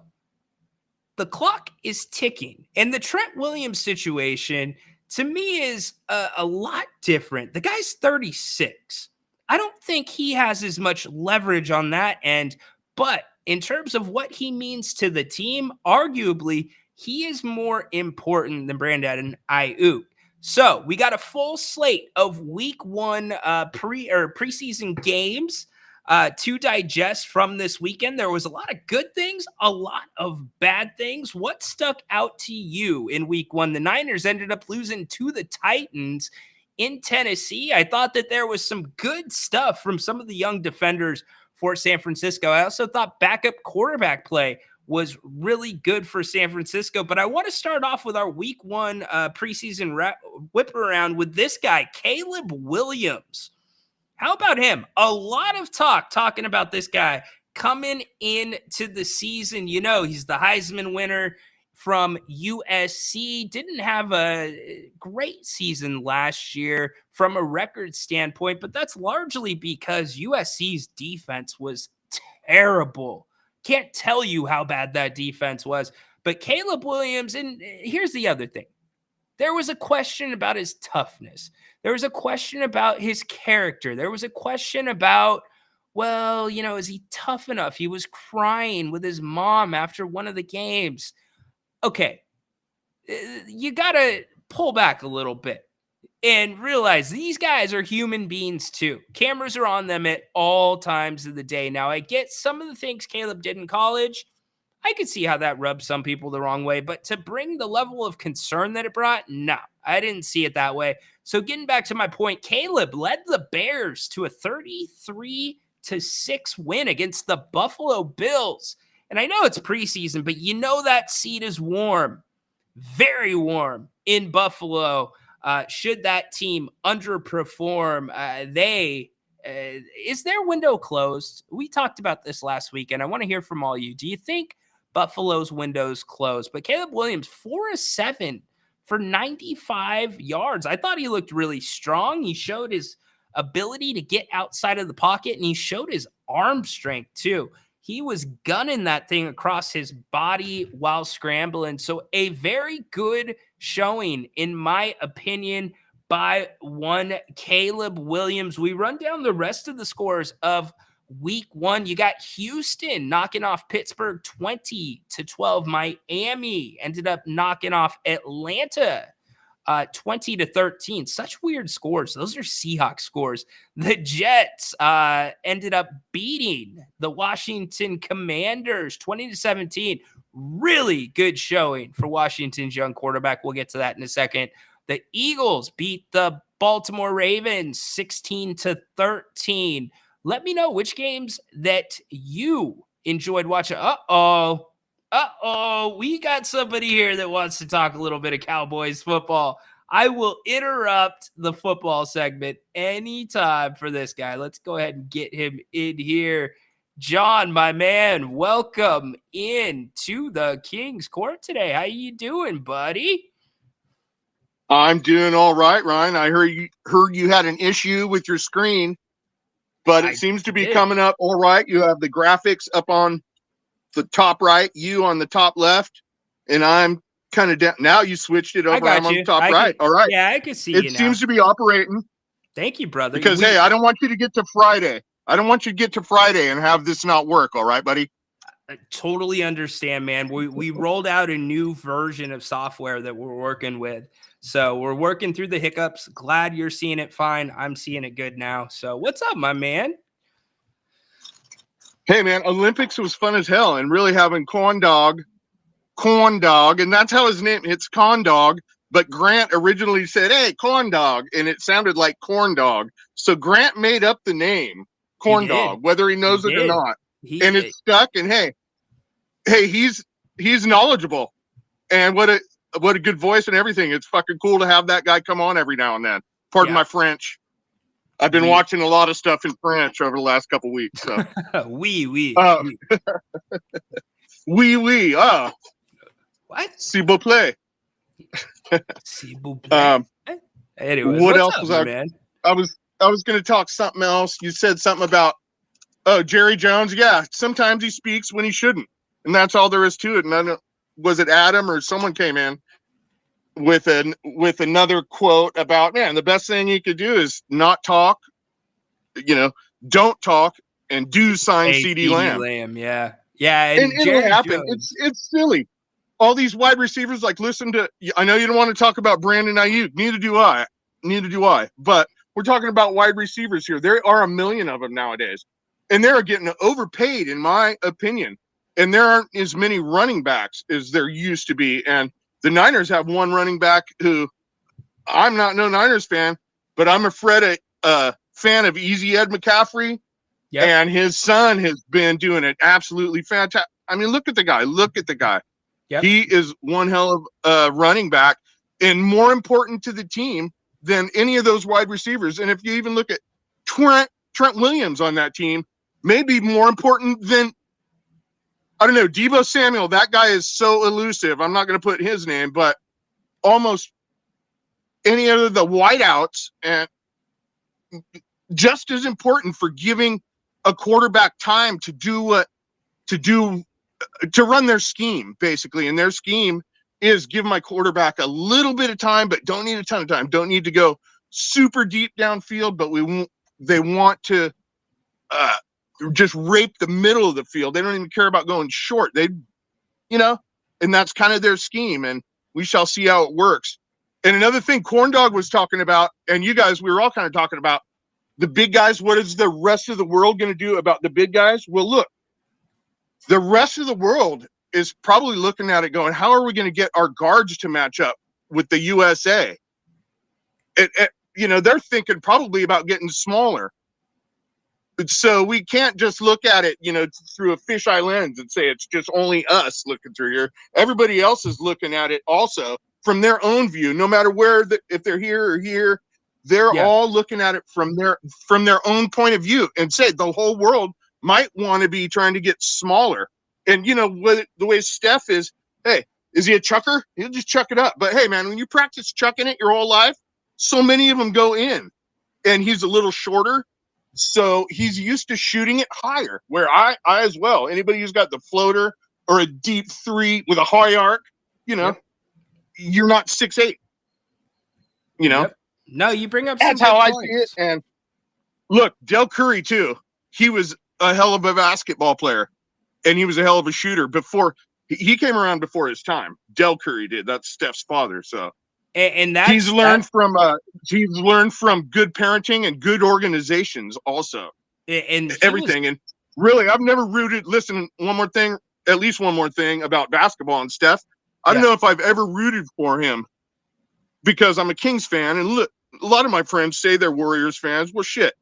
the clock is ticking. And the Trent Williams situation, to me, is a lot different. The guy's 36. I don't think he has as much leverage on that end, but in terms of what he means to the team, arguably, he is more important than Brandon Ayuk. So we got a full slate of week 1 preseason games to digest from this weekend. There was a lot of good things, a lot of bad things. What stuck out to you in week 1? The Niners ended up losing to the Titans in Tennessee. I thought that there was some good stuff from some of the young defenders for San Francisco. I also thought backup quarterback play was really good for San Francisco. But I want to start off with our week 1 preseason whip around with this guy, Caleb Williams. How about him? A lot of talking about this guy coming into the season. He's the Heisman winner from USC. Didn't have a great season last year from a record standpoint, but that's largely because USC's defense was terrible. Can't tell you how bad that defense was. But Caleb Williams, and here's the other thing. There was a question about his toughness. There was a question about his character. There was a question about, is he tough enough? He was crying with his mom after one of the games. Okay, you got to pull back a little bit and realize these guys are human beings too. Cameras are on them at all times of the day. Now, I get some of the things Caleb did in college. I could see how that rubs some people the wrong way, but to bring the level of concern that it brought, no, I didn't see it that way. So getting back to my point, Caleb led the Bears to a 33-6 win against the Buffalo Bills. And I know it's preseason, but that seat is warm, very warm in Buffalo. Should that team underperform, they is their window closed? We talked about this last week, and I want to hear from all you. Do you think Buffalo's window's closed? But Caleb Williams, 4 of 7 for 95 yards. I thought he looked really strong. He showed his ability to get outside of the pocket, and he showed his arm strength too. He was gunning that thing across his body while scrambling. So a very good showing, in my opinion, by one Caleb Williams. We run down the rest of the scores of week 1. You got Houston knocking off Pittsburgh 20-12. Miami ended up knocking off Atlanta 20-13. Such weird scores. Those are Seahawks scores. The Jets ended up beating the Washington Commanders 20-17. Really good showing for Washington's young quarterback. We'll get to that in a second. The Eagles beat the Baltimore Ravens 16-13. Let me know which games that you enjoyed watching. We got somebody here that wants to talk a little bit of Cowboys football. I will interrupt the football segment anytime for this guy. Let's go ahead and get him in here. John, my man, welcome in to the King's Court today. How you doing, buddy? I'm doing all right, Ryan. I heard you had an issue with your screen, but it seems to be coming up all right. You have the graphics up on the top right, you on the top left, and I'm kind of down. Now you switched it over. I'm on the top right. All right. Yeah, I can see you now. It seems to be operating. Thank you, brother. Because, hey, I don't want you to get to Friday. I don't want you to get to Friday and have this not work. All right, buddy? I totally understand, man. We rolled out a new version of software that we're working with. So we're working through the hiccups. Glad you're seeing it fine. I'm seeing it good now. So what's up, my man? Hey, man, Olympics was fun as hell, and really having corn dog, and that's how his name, it's Corn Dog, but Grant originally said, hey, corn dog, and it sounded like corn dog. So Grant made up the name, Corn Dog, whether he knows it or not. And it's stuck, and hey, he's knowledgeable, and what a good voice and everything. It's fucking cool to have that guy come on every now and then. Pardon my French. I've been watching a lot of stuff in French over the last couple weeks. So. Oui. Oui. What? S'il vous plaît. S'il vous plaît. Anyways, what else was man? I was going to talk something else. You said something about Jerry Jones. Yeah, sometimes he speaks when he shouldn't, and that's all there is to it. And was it Adam or someone came in with another quote about, man, the best thing you could do is not talk, don't talk, and do sign CD Lamb. Yeah. And it'll happen. It's silly. All these wide receivers, like, listen to, I know you don't want to talk about Brandon Ayuk. Neither do I. But we're talking about wide receivers here. There are a million of them nowadays, and they're getting overpaid, in my opinion. And there aren't as many running backs as there used to be. And the Niners have one running back who, I'm not no Niners fan, but I'm a fan of Easy Ed McCaffrey. Yep. And his son has been doing it absolutely fantastic. I mean, look at the guy. Yep. He is one hell of a running back, and more important to the team than any of those wide receivers. And if you even look at Trent Williams on that team, maybe more important than, I don't know, Deebo Samuel. That guy is so elusive. I'm not going to put his name, but almost any other of the wideouts, and just as important for giving a quarterback time to run their scheme, basically. And their scheme is give my quarterback a little bit of time, but don't need a ton of time. Don't need to go super deep downfield, but they want to just rape the middle of the field. They don't even care about going short. And that's kind of their scheme, and we shall see how it works. And another thing Corn Dog was talking about, and you guys, we were all kind of talking about the big guys. What is the rest of the world going to do about the big guys? Well, look, the rest of the world is probably looking at it going, how are we going to get our guards to match up with the USA? They're thinking probably about getting smaller. So we can't just look at it, through a fisheye lens and say it's just only us looking through here. Everybody else is looking at it also from their own view, no matter where, if they're here or here, They're Yeah. all looking at it from their own point of view, and say the whole world might want to be trying to get smaller. And the way Steph is, hey, is he a chucker? He'll just chuck it up. But hey, man, when you practice chucking it your whole life, so many of them go in. And he's a little shorter, so he's used to shooting it higher. Where I as well. Anybody who's got the floater or a deep three with a high arc, Yep. you're not 6'8". Yep. No, you bring up That's some how good I points. see it. And look, Del Curry too. He was a hell of a basketball player, and he was a hell of a shooter before he came around before his time. Del Curry did. That's Steph's father. So And that's he's learned from good parenting and good organizations also. and Everything. And really, I've never listen, at least one more thing about basketball and Steph. I don't know if I've ever rooted for him because I'm a Kings fan. And look, a lot of my friends say they're Warriors fans. Well, shit.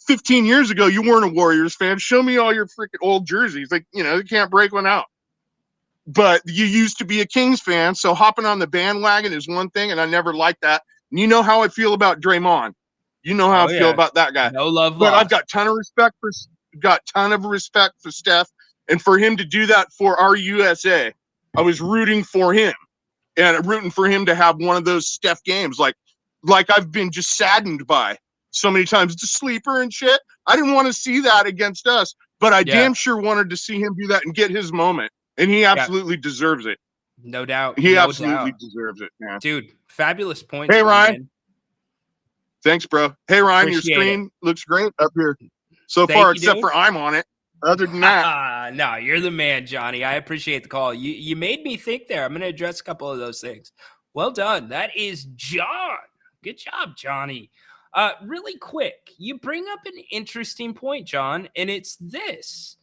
15 years ago, you weren't a Warriors fan. Show me all your freaking old jerseys. Like, you can't break one out. But you used to be a Kings fan, so hopping on the bandwagon is one thing, and I never liked that. And you know how I feel about Draymond. You know how I feel about that guy. No love But lost. I've got ton of respect for Steph, and for him to do that for our USA, I was rooting for him and rooting for him to have one of those Steph games, like I've been just saddened by so many times. The sleeper and shit. I didn't want to see that against us, but I damn sure wanted to see him do that and get his moment. And he absolutely deserves it. No doubt. He absolutely deserves it, man. Dude, fabulous points. Hey, Ryan. Man. Thanks, bro. Hey, Ryan, Appreciate your screen looks great up here so far, except for I'm on it. Other than that. No, you're the man, Johnny. I appreciate the call. You made me think there. I'm going to address a couple of those things. Well done. That is John. Good job, Johnny. Really quick, you bring up an interesting point, John, and it's this.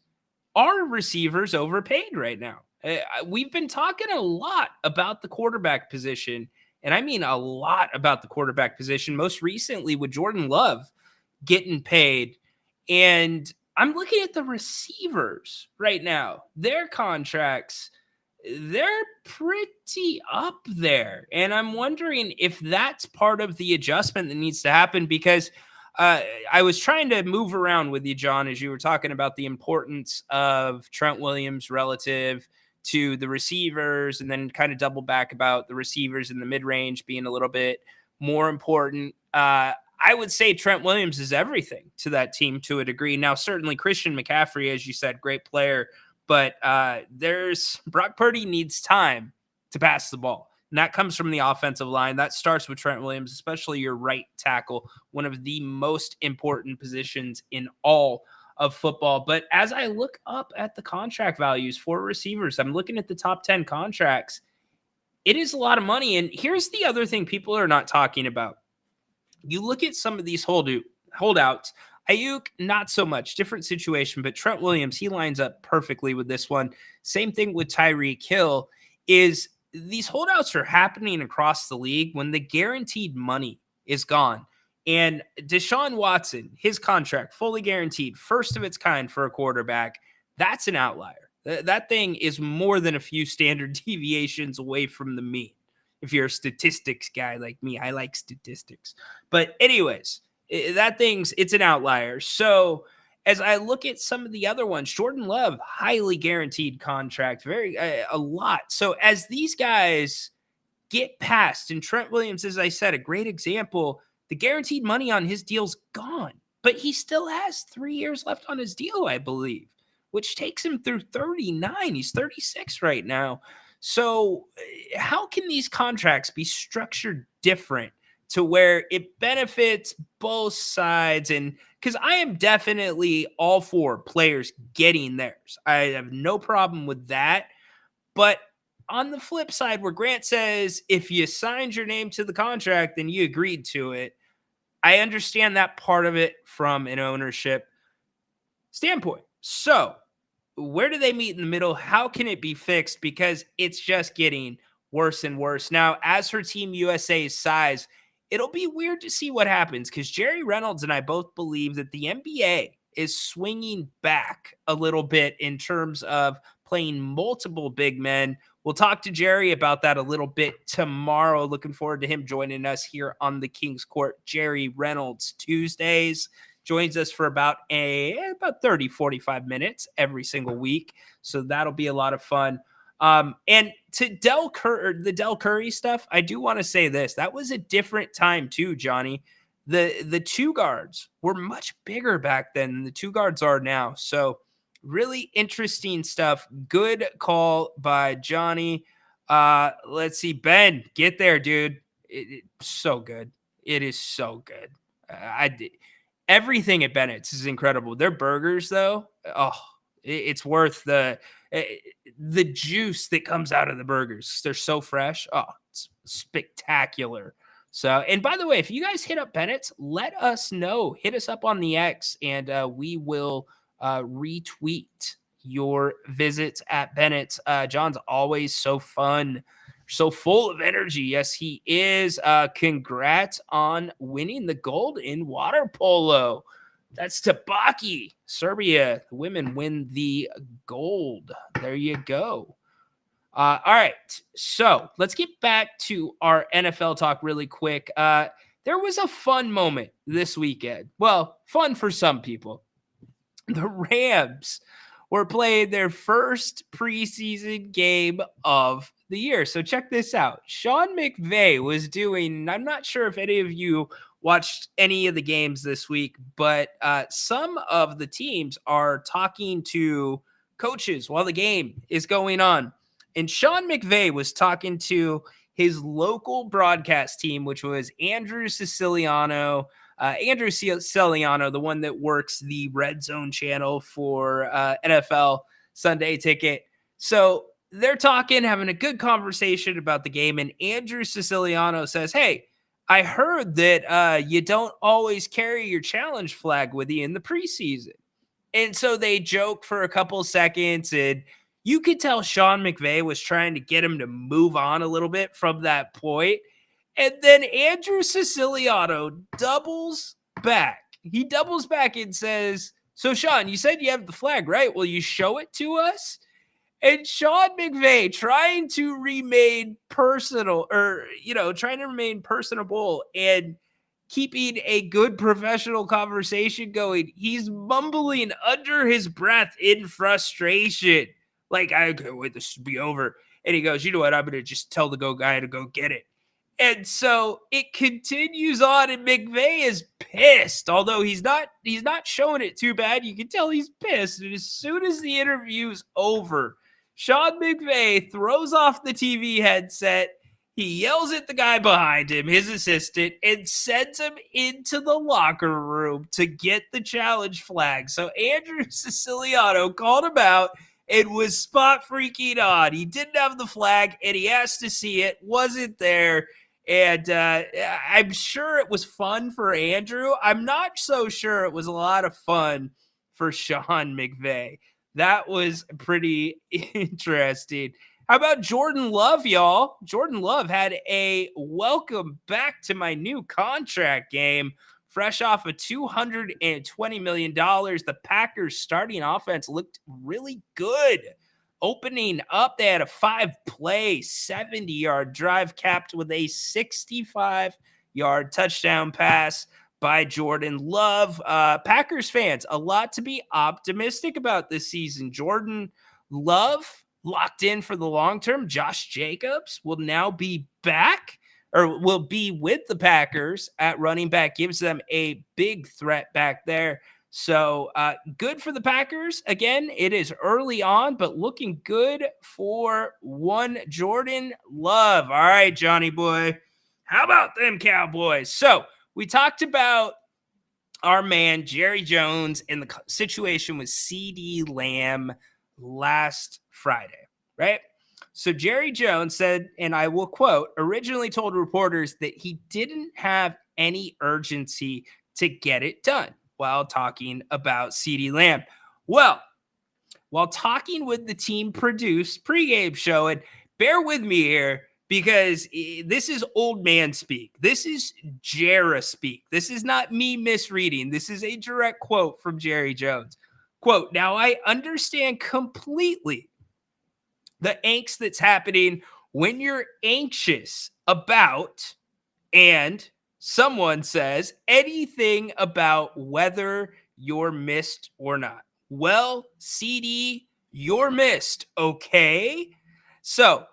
Are receivers overpaid right now? We've been talking a lot about the quarterback position, and I mean a lot about the quarterback position, most recently with Jordan Love getting paid. And I'm looking at the receivers right now. Their contracts, they're pretty up there. And I'm wondering if that's part of the adjustment that needs to happen, because I was trying to move around with you, John, as you were talking about the importance of Trent Williams relative to the receivers, and then kind of double back about the receivers in the mid-range being a little bit more important. I would say Trent Williams is everything to that team to a degree. Now, certainly Christian McCaffrey, as you said, great player, but Brock Purdy needs time to pass the ball. And that comes from the offensive line. That starts with Trent Williams, especially your right tackle, one of the most important positions in all of football. But as I look up at the contract values for receivers, I'm looking at the top 10 contracts. It is a lot of money. And here's the other thing people are not talking about. You look at some of these holdouts. Ayuk, not so much. Different situation. But Trent Williams, he lines up perfectly with this one. Same thing with Tyreek Hill. Is these holdouts are happening across the league when the guaranteed money is gone. And Deshaun Watson, his contract, fully guaranteed, first of its kind for a quarterback, that's an outlier. That thing is more than a few standard deviations away from the mean. If you're a statistics guy like me, I like statistics. But anyways, it's an outlier. So as I look at some of the other ones, Jordan Love, highly guaranteed contract, a lot. So as these guys get past, and Trent Williams, as I said, a great example, the guaranteed money on his deal's gone, but he still has 3 years left on his deal, I believe, which takes him through 39. He's 36 right now. So how can these contracts be structured different to where it benefits both sides? And because I am definitely all for players getting theirs. I have no problem with that. But on the flip side, where Grant says, if you signed your name to the contract, then you agreed to it. I understand that part of it from an ownership standpoint. So where do they meet in the middle? How can it be fixed? Because it's just getting worse and worse. Now, as for Team USA's size, it'll be weird to see what happens, because Jerry Reynolds and I both believe that the NBA is swinging back a little bit in terms of playing multiple big men we'll talk to Jerry about that a little bit tomorrow. Looking forward to him joining us here on the King's Court. Jerry Reynolds Tuesdays joins us for about 30, 45 minutes every single week. So that'll be a lot of fun. And to the Del Curry stuff, I do want to say this. That was a different time too, Johnny. The two guards were much bigger back then than the two guards are now. So really interesting stuff. Good call by Johnny. Let's see. Ben, get there, dude. So good. It is so good. Everything at Bennett's is incredible. Their burgers, though, it's worth the juice that comes out of the burgers. They're so fresh. Oh, it's spectacular. So, and by the way, if you guys hit up Bennett's, let us know. Hit us up on the X, and we will retweet your visits at Bennett's. John's always so fun, so full of energy. Yes, he is. Congrats on winning the gold in water polo. That's Tabaki, Serbia. The women win the gold. There you go. All right, so let's get back to our NFL talk really quick. There was a fun moment this weekend. Well, fun for some people. The Rams were playing their first preseason game of the year. So check this out. Sean McVay was doing, I'm not sure if any of you watched any of the games this week, but some of the teams are talking to coaches while the game is going on. And Sean McVay was talking to his local broadcast team, which was Andrew Siciliano, the one that works the Red Zone channel for NFL Sunday Ticket. So they're talking, having a good conversation about the game. And Andrew Siciliano says, hey, I heard that you don't always carry your challenge flag with you in the preseason. And so they joke for a couple seconds, and you could tell Sean McVay was trying to get him to move on a little bit from that point. And then Andrew Siciliano doubles back. He doubles back and says, so Sean, you said you have the flag, right? Will you show it to us? And Sean McVay trying to remain personal trying to remain personable and keeping a good professional conversation going. He's mumbling under his breath in frustration. Like, I can't wait this to be over. And he goes, you know what? I'm going to just tell the guy to go get it. And so it continues on, and McVay is pissed. Although he's not showing it too bad. You can tell he's pissed. And as soon as the interview's over, Sean McVay throws off the TV headset. He yells at the guy behind him, his assistant, and sends him into the locker room to get the challenge flag. So Andrew Siciliano called him out and was spot freaking on. He didn't have the flag, and he asked to see it. Wasn't there. And I'm sure it was fun for Andrew. I'm not so sure it was a lot of fun for Sean McVay. That was pretty interesting. How about Jordan Love, y'all? Jordan Love had a welcome back to my new contract game. Fresh off of $220 million, the Packers starting offense looked really good. Opening up, they had a 5-play, 70-yard drive capped with a 65-yard touchdown pass by Jordan Love. Packers fans, a lot to be optimistic about this season. Jordan Love locked in for the long term. Josh Jacobs will now be back, or will be with the Packers at running back, gives them a big threat back there. So good for the Packers. Again, it is early on, but looking good for one Jordan Love. All right, Johnny boy. How about them Cowboys? So we talked about our man, Jerry Jones, and the situation with CeeDee Lamb last Friday, right? So Jerry Jones said, and I will quote, originally told reporters that he didn't have any urgency to get it done while talking about CeeDee Lamb. Well, while talking with the team-produced pregame show, and bear with me here, because this is old man speak. This is Jera speak. This is not me misreading. This is a direct quote from Jerry Jones. Quote, now I understand completely The angst that's happening when you're anxious about, and someone says anything about whether you're missed or not. Well, CD, you're missed, okay? So,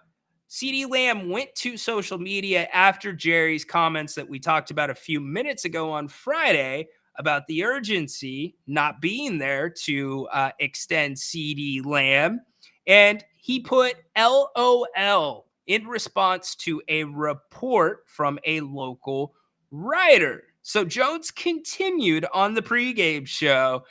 CD Lamb went to social media after Jerry's comments that we talked about a few minutes ago on Friday about the urgency not being there to extend CD Lamb. And he put LOL in response to a report from a local writer. So Jones continued on the pregame show,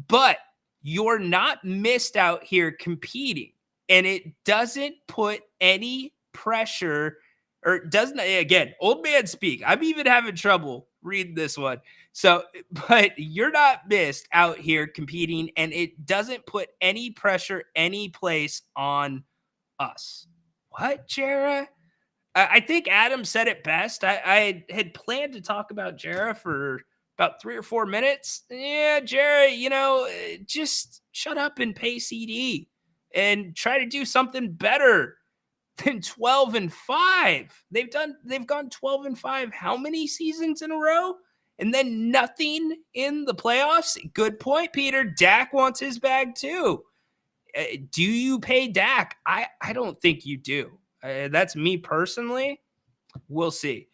but you're not missed out here competing. And it doesn't put any pressure, or doesn't, again, old man speak. I'm even having trouble reading this one. So, but you're not missed out here competing, and it doesn't put any pressure any place on us. What, Jara? I think Adam said it best. I had planned to talk about Jara for about 3 or 4 minutes. Yeah, Jara, just shut up and pay CD and try to do something better than 12-5. They've gone 12-5 how many seasons in a row? And then nothing in the playoffs. Good point, Peter. Dak wants his bag too. Do you pay Dak? I don't think you do. That's me personally. We'll see.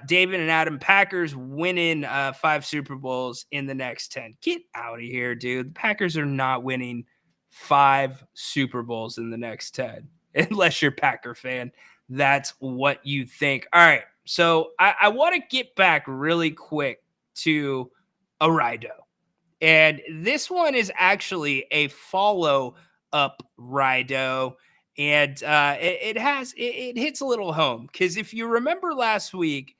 David and Adam, Packers winning 5 Super Bowls in the next 10. Get out of here, dude. The Packers are not winning 5 Super Bowls in the next 10. Unless you're a Packer fan. That's what you think. All right. So I want to get back really quick to a Ry-Doh. And this one is actually a follow-up Ry-Doh. And it hits a little home. Because if you remember last week,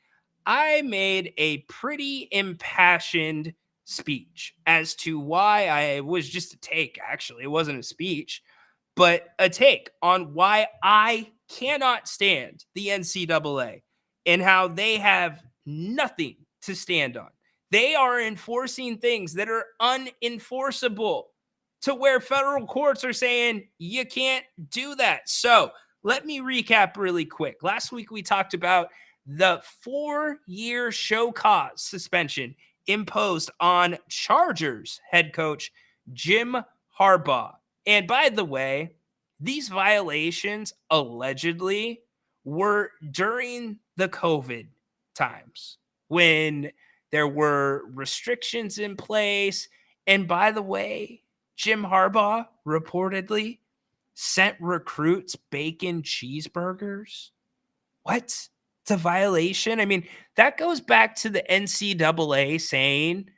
I made a pretty impassioned speech as to why I was just a take, actually. It wasn't a speech, but a take on why I cannot stand the NCAA and how they have nothing to stand on. They are enforcing things that are unenforceable to where federal courts are saying you can't do that. So let me recap really quick. Last week, we talked about the 4-year show cause suspension imposed on Chargers head coach Jim Harbaugh. And by the way, these violations allegedly were during the COVID times when there were restrictions in place. And by the way, Jim Harbaugh reportedly sent recruits bacon cheeseburgers. What? It's a violation? I mean, that goes back to the NCAA saying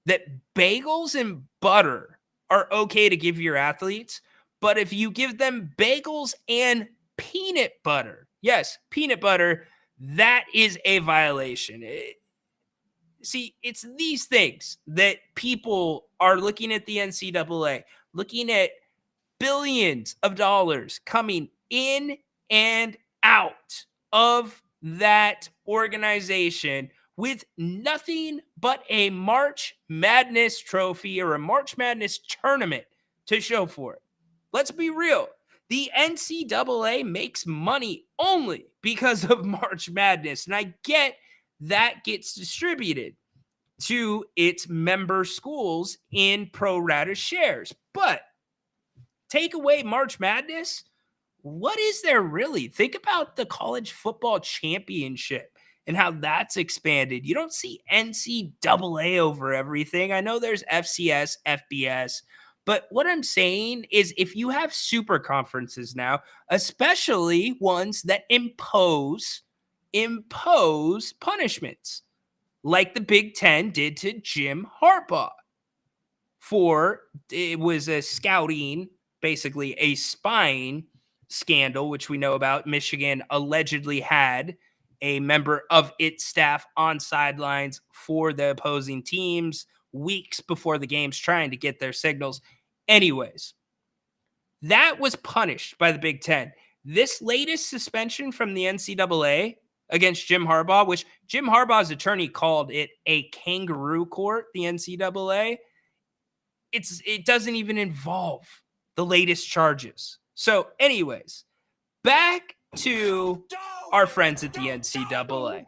that bagels and butter are okay to give your athletes, but if you give them bagels and peanut butter, yes, peanut butter, that is a violation. See, it's these things that people are looking at the NCAA, looking at billions of dollars coming in and out of that organization with nothing but a March Madness trophy or a March Madness tournament to show for it. Let's be real. The NCAA makes money only because of March Madness. And I get that gets distributed to its member schools in pro rata shares. But take away March Madness, what is there really? Think about the college football championship and how that's expanded. You don't see NCAA over everything. I know there's FCS, FBS, but what I'm saying is if you have super conferences now, especially ones that impose punishments, like the Big Ten did to Jim Harbaugh for, it was a scouting, basically a spying scandal, which we know about. Michigan allegedly had a member of its staff on sidelines for the opposing teams weeks before the games trying to get their signals. Anyways, that was punished by the Big Ten. This latest suspension from the NCAA against Jim Harbaugh, which Jim Harbaugh's attorney called it a kangaroo court, the NCAA, it doesn't even involve the latest charges So, anyways, back to our friends at the NCAA.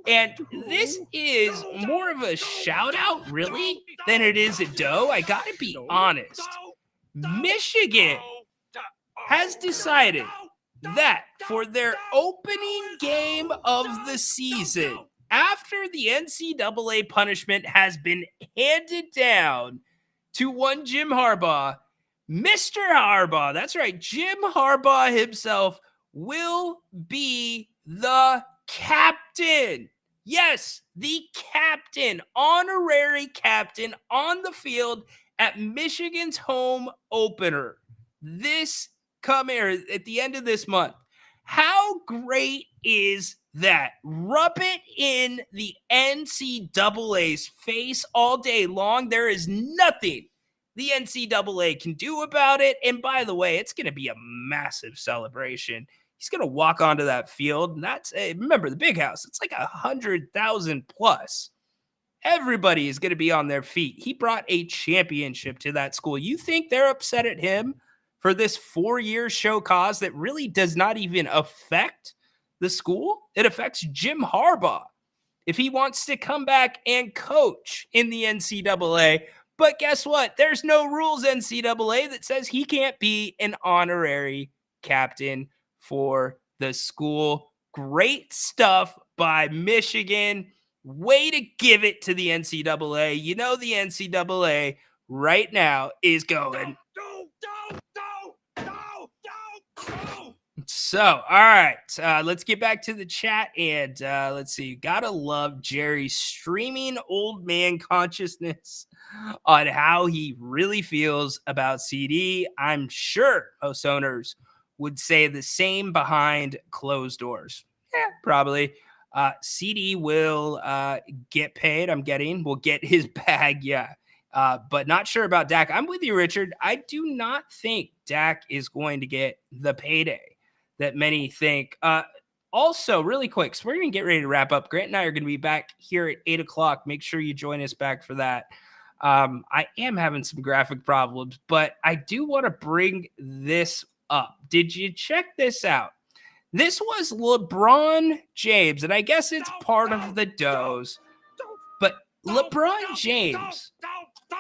And this is more of a shout out, really, than it is a dough. I got to be honest. Michigan has decided that for their opening game of the season, after the NCAA punishment has been handed down to one Jim Harbaugh, Mr. Harbaugh, that's right, Jim Harbaugh himself will be the captain. Yes, the captain, honorary captain on the field at Michigan's home opener. This coming at the end of this month. How great is that? Rub it in the NCAA's face all day long. There is nothing the NCAA can do about it. And by the way, it's going to be a massive celebration. He's going to walk onto that field. And that's, remember, the big house. It's like 100,000 plus. Everybody is going to be on their feet. He brought a championship to that school. You think they're upset at him for this 4-year show cause that really does not even affect the school? It affects Jim Harbaugh if he wants to come back and coach in the NCAA. But guess what? There's no rules, NCAA, that says he can't be an honorary captain for the school. Great stuff by Michigan. Way to give it to the NCAA. You know the NCAA right now is going. So, all right, let's get back to the chat and let's see. Gotta love Jerry's streaming old man consciousness on how he really feels about CD. I'm sure most owners would say the same behind closed doors. Yeah, probably. CD will get paid. Will get his bag. Yeah. But not sure about Dak. I'm with you, Richard. I do not think Dak is going to get the payday that many think. Also, really quick, so we're going to get ready to wrap up. Grant and I are going to be back here at 8 o'clock. Make sure you join us back for that. I am having some graphic problems, but I do want to bring this up. Did you check this out? This was LeBron James, and I guess it's part of the Does, but LeBron James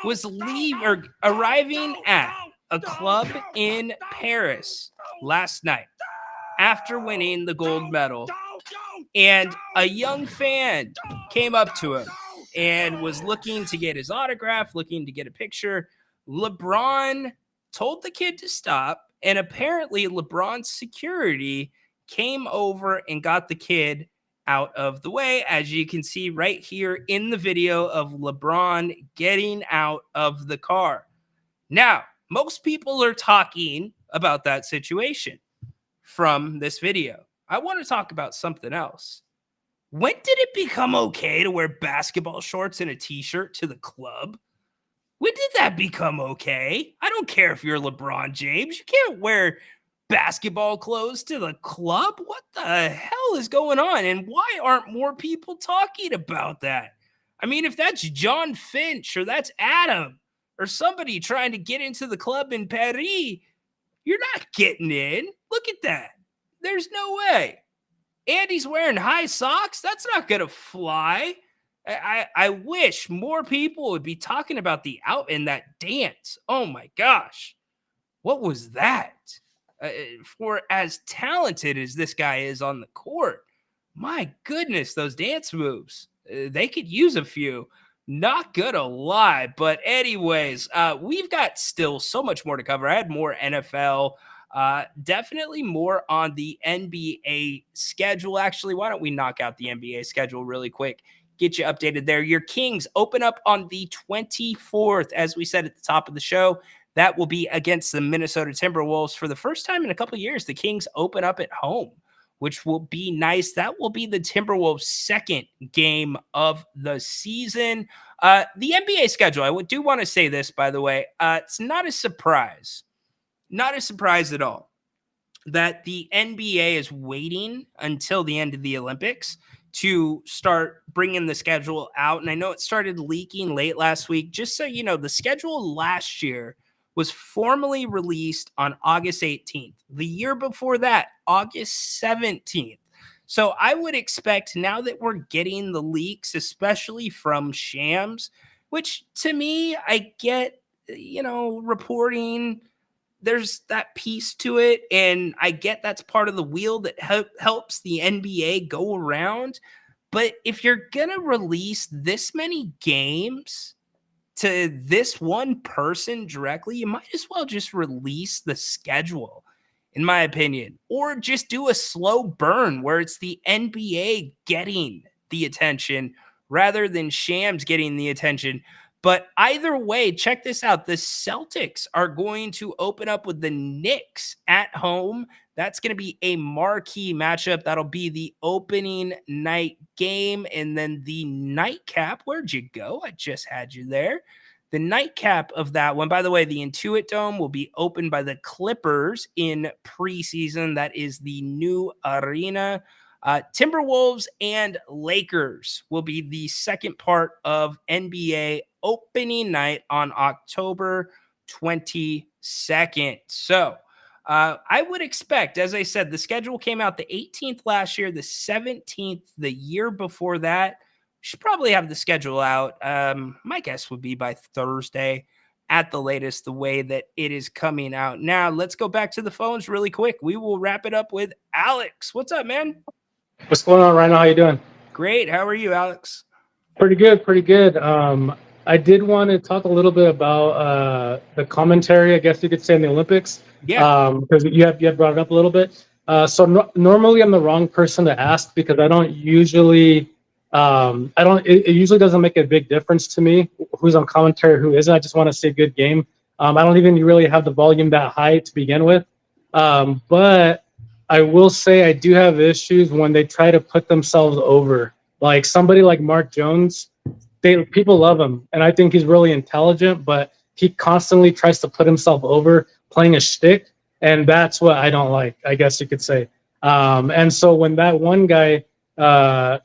was arriving at a club in Paris last night after winning the gold medal, and a young fan came up to him and was looking to get his autograph, looking to get a picture. LeBron told the kid to stop, and apparently LeBron's security came over and got the kid out of the way, as you can see right here in the video of LeBron getting out of the car. Now, most people are talking about that situation from this video. I want to talk about something else. When did it become okay to wear basketball shorts and a t-shirt to the club? When did that become okay? I don't care if you're LeBron James. You can't wear basketball clothes to the club. What the hell is going on? And why aren't more people talking about that? I mean, if that's John Finch or that's Adam or somebody trying to get into the club in Paris, you're not getting in. Look at that. There's no way. And he's wearing high socks. That's not going to fly. I wish more people would be talking about the out in that dance. Oh my gosh. What was that? For as talented as this guy is on the court, my goodness, those dance moves, they could use a few. Not gonna lie. But anyways, we've got still so much more to cover. I had more NFL, definitely more on the NBA schedule. Actually, why don't we knock out the NBA schedule really quick? Get you updated there. Your Kings open up on the 24th, as we said at the top of the show. That will be against the Minnesota Timberwolves. For the first time in a couple of years, the Kings open up at home, which will be nice. That will be the Timberwolves' second game of the season. The NBA schedule, I do want to say this, by the way. It's not a surprise. Not a surprise at all that the NBA is waiting until the end of the Olympics to start bringing the schedule out. And I know it started leaking late last week. Just so you know, the schedule last year was formally released on August 18th. The year before that, August 17th. So I would expect now that we're getting the leaks, especially from Shams, which to me, I get, reporting, there's that piece to it. And I get that's part of the wheel that helps the NBA go around. But if you're going to release this many games to this one person directly, you might as well just release the schedule, in my opinion, or just do a slow burn where it's the NBA getting the attention rather than Shams getting the attention. But either way, check this out. The Celtics are going to open up with the Knicks at home. That's going to be a marquee matchup. That'll be the opening night game. And then the nightcap, where'd you go? I just had you there. The nightcap of that one, by the way, the Intuit Dome will be opened by the Clippers in preseason. That is the new arena. Timberwolves and Lakers will be the second part of NBA opening night on October 22nd. So I would expect, as I said, the schedule came out the 18th last year, the 17th the year before that. Should probably have the schedule out. My guess would be by Thursday at the latest, the way that it is coming out. Now, let's go back to the phones really quick. We will wrap it up with Alex. What's up, man? What's going on right now? How you doing? Great. How are you, Alex? Pretty good, pretty good. I did want to talk a little bit about the commentary, I guess you could say, in the Olympics. Yeah. Because you have brought it up a little bit. Normally I'm the wrong person to ask because I don't usually it usually doesn't make a big difference to me who's on commentary, who isn't. I just want to see a good game. I don't even really have the volume that high to begin with. But I will say I do have issues when they try to put themselves over. Like somebody like Mark Jones, people love him, and I think he's really intelligent, but he constantly tries to put himself over, playing a shtick, and that's what I don't like, I guess you could say. And so when that one guy,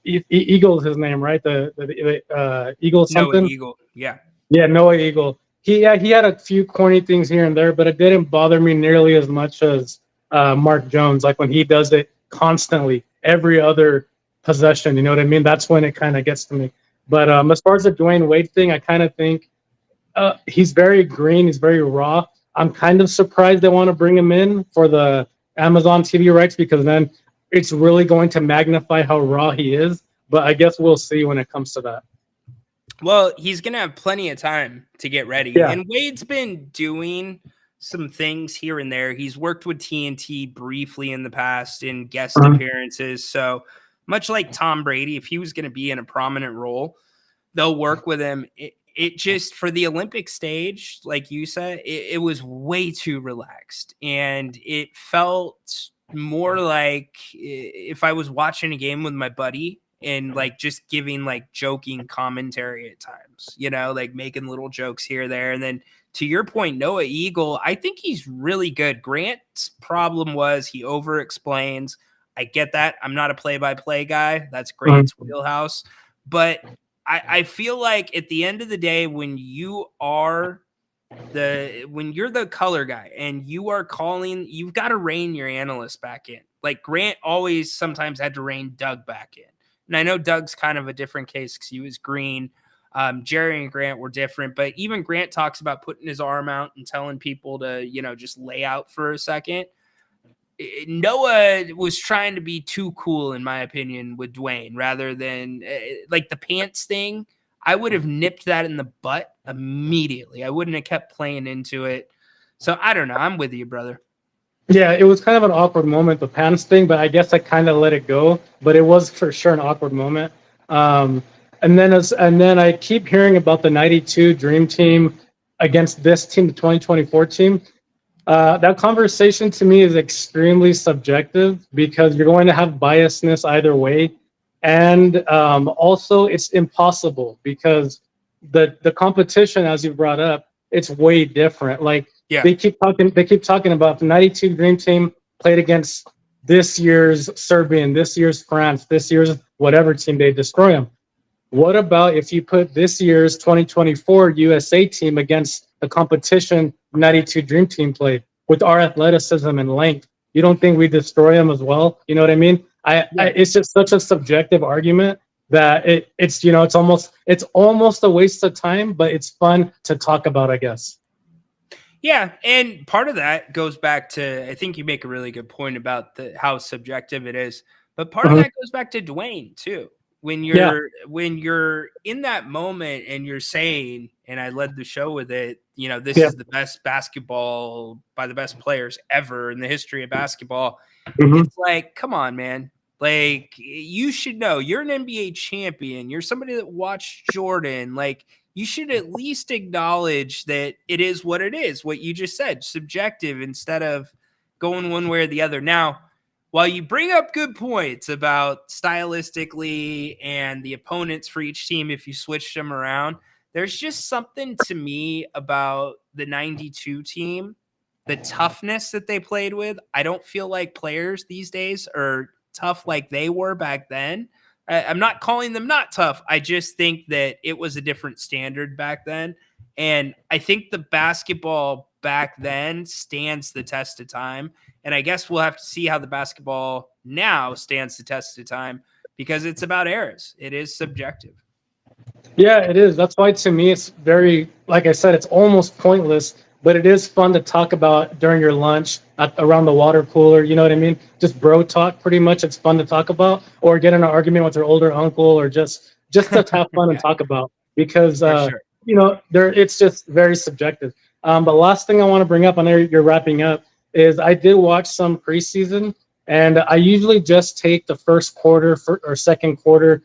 Eagle's his name, right? The Eagle something. Noah Eagle, yeah. Yeah, Noah Eagle. He had a few corny things here and there, but it didn't bother me nearly as much as Mark Jones. Like when he does it constantly, every other possession. You know what I mean? That's when it kind of gets to me. But as far as the Dwayne Wade thing, I kind of think he's very green. He's very raw. I'm kind of surprised they want to bring him in for the Amazon TV rights because then it's really going to magnify how raw he is. But I guess we'll see when it comes to that. Well, he's going to have plenty of time to get ready. Yeah. And Wade's been doing some things here and there. He's worked with TNT briefly in the past in guest appearances. So much like Tom Brady, if he was going to be in a prominent role, they'll work with him. It just, for the Olympic stage, like you said, it was way too relaxed. And it felt more like if I was watching a game with my buddy and like just giving like joking commentary at times, like making little jokes here or there. And then to your point, Noah Eagle, I think he's really good. Grant's problem was he over explains. I get that. I'm not a play-by-play guy. That's Grant's wheelhouse. But I feel like at the end of the day, when you're the color guy and you are calling, you've got to rein your analyst back in. Like Grant always sometimes had to rein Doug back in. And I know Doug's kind of a different case because he was green. Jerry and Grant were different, but even Grant talks about putting his arm out and telling people to, just lay out for a second. Noah was trying to be too cool, in my opinion, with Dwayne rather than like the pants thing. I would have nipped that in the butt immediately. I wouldn't have kept playing into it. So I don't know. I'm with you, brother. Yeah, it was kind of an awkward moment, the pants thing, but I guess I kind of let it go. But it was for sure an awkward moment. And then I keep hearing about the 92 Dream Team against this team, the 2024 team. That conversation to me is extremely subjective because you're going to have biasness either way. And also it's impossible because the competition, as you brought up, it's way different. Like they keep talking about the 92 Dream Team played against this year's Serbian, this year's France, this year's whatever team, they destroy them. What about if you put this year's 2024 USA team against the competition 92 Dream Team played with our athleticism and length. You don't think we destroy them as well? You know what I mean? It's just such a subjective argument that it's it's almost a waste of time, but it's fun to talk about, I guess. Yeah, and part of that goes back to, I think you make a really good point about how subjective it is, but part of that goes back to Dwayne too. When you're in that moment and you're saying, and I led the show with it, this is the best basketball by the best players ever in the history of basketball. It's like, come on, man. Like, you should know you're an NBA champion. You're somebody that watched Jordan. Like, you should at least acknowledge that it is what it is, what you just said, subjective, instead of going one way or the other. Now, while you bring up good points about stylistically and the opponents for each team, if you switch them around, there's just something to me about the 92 team, the toughness that they played with. I don't feel like players these days are tough like they were back then. I'm not calling them not tough. I just think that it was a different standard back then. And I think the basketball back then stands the test of time. And I guess we'll have to see how the basketball now stands the test of time, because it's about eras. It is subjective. Yeah, it is. That's why, to me, it's very, like I said, it's almost pointless, but it is fun to talk about during your lunch around the water cooler. You know what I mean? Just bro talk, pretty much. It's fun to talk about, or get in an argument with your older uncle, or just to have fun and talk about, because it's just very subjective. But last thing I want to bring up, I know you're wrapping up, is I did watch some preseason, and I usually just take the first quarter or second quarter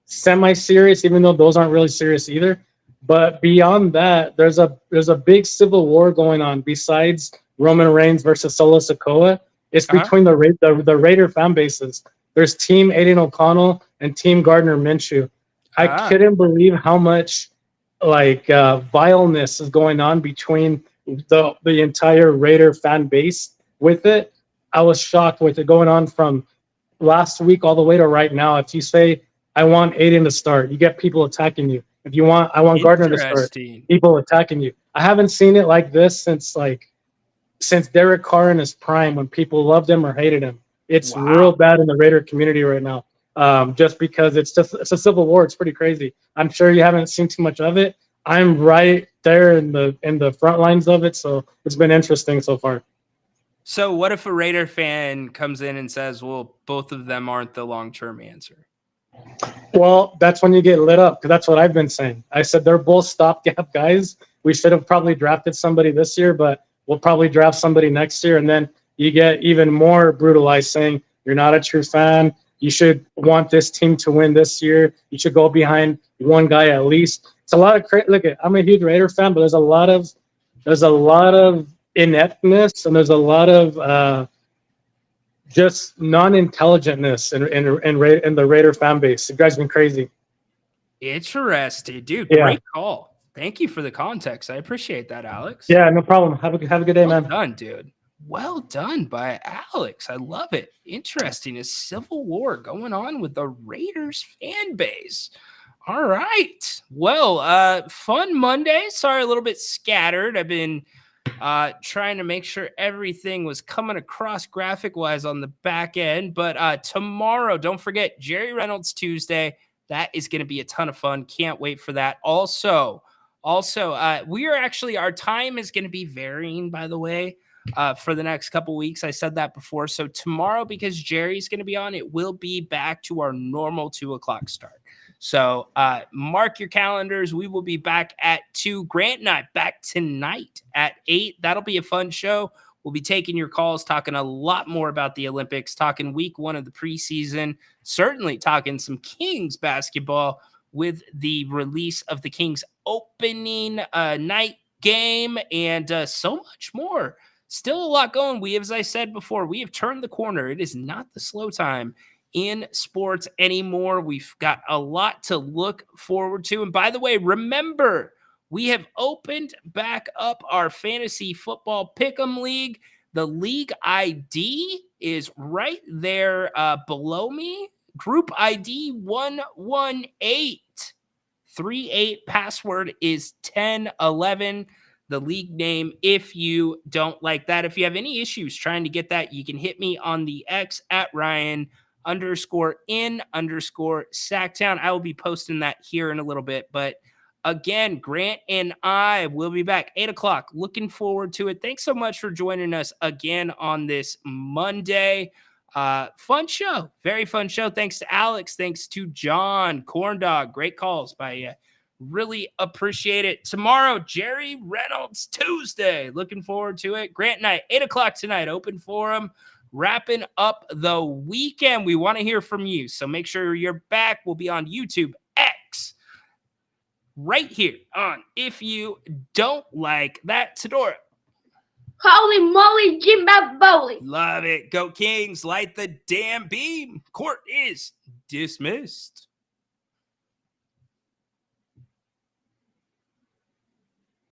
semi-serious, even though those aren't really serious either. But beyond that, there's a big civil war going on besides Roman Reigns versus Solo Sikoa. It's between the Raider fan bases. There's Team Aiden O'Connell and Team Gardner Minshew. I couldn't believe how much vileness is going on between the entire Raider fan base with it. I was shocked with it going on from last week all the way to right now. If you say, I want Aiden to start, you get people attacking you. If you want, I want Gardner to start, people attacking you. I haven't seen it like this since Derek Carr in his prime, when people loved him or hated him. It's real bad in the Raider community right now. Just because it's a civil war. It's pretty crazy. I'm sure you haven't seen too much of it. I'm right there in the front lines of it, so it's been interesting so far. So what if a Raider fan comes in and says, well, both of them aren't the long-term answer? Well, that's when you get lit up, because that's what I've been saying. I said they're both stopgap guys. We should have probably drafted somebody this year, but we'll probably draft somebody next year. And then you get even more brutalized, saying you're not a true fan. You should want this team to win this year. You should go behind one guy at least. It's a lot of look. I'm a huge Raider fan, but there's a lot of ineptness, and there's a lot of just non-intelligentness in the Raider fan base. It drives me crazy. Interesting, dude. Great call. Thank you for the context. I appreciate that, Alex. Yeah, no problem. Have a good day, man. Well done, dude. Well done by Alex. I love it. Interesting. A civil war going on with the Raiders fan base. All right. Well, fun Monday. Sorry, a little bit scattered. I've been trying to make sure everything was coming across graphic-wise on the back end. But tomorrow, don't forget, Jerry Reynolds Tuesday. That is going to be a ton of fun. Can't wait for that. Also, we are actually, our time is going to be varying, by the way, for the next couple weeks. I said that before. So tomorrow, because Jerry's going to be on, it will be back to our normal 2:00 start. So mark your calendars. We will be back at 2. Grant and I back tonight at 8. That'll be a fun show. We'll be taking your calls, talking a lot more about the Olympics, talking week 1 of the preseason, certainly talking some Kings basketball with the release of the Kings opening night game, and so much more. Still a lot going. As I said before, we have turned the corner. It is not the slow time in sports anymore. We've got a lot to look forward to. And by the way, remember, we have opened back up our fantasy football pick'em league. The league ID is right there below me. Group ID 11838. Password is 1011. the league name if you don't like that. If you have any issues trying to get that, you can hit me on the X at Ryan_in_Sacktown. I will be posting that here in a little bit. But again, Grant and I will be back 8 o'clock. Looking forward to it. Thanks so much for joining us again on this Monday. Fun show. Very fun show. Thanks to Alex. Thanks to John. Corndog. Great calls by you. Really appreciate it. Tomorrow, Jerry Reynolds Tuesday. Looking forward to it. Grant and I, 8 o'clock tonight, open forum. Wrapping up the weekend. We want to hear from you. So make sure you're back. We'll be on YouTube, X, right here on If You Don't Like That. Tedora. Holy moly, Jim Bowley. Love it. Go Kings. Light the damn beam. Court is dismissed.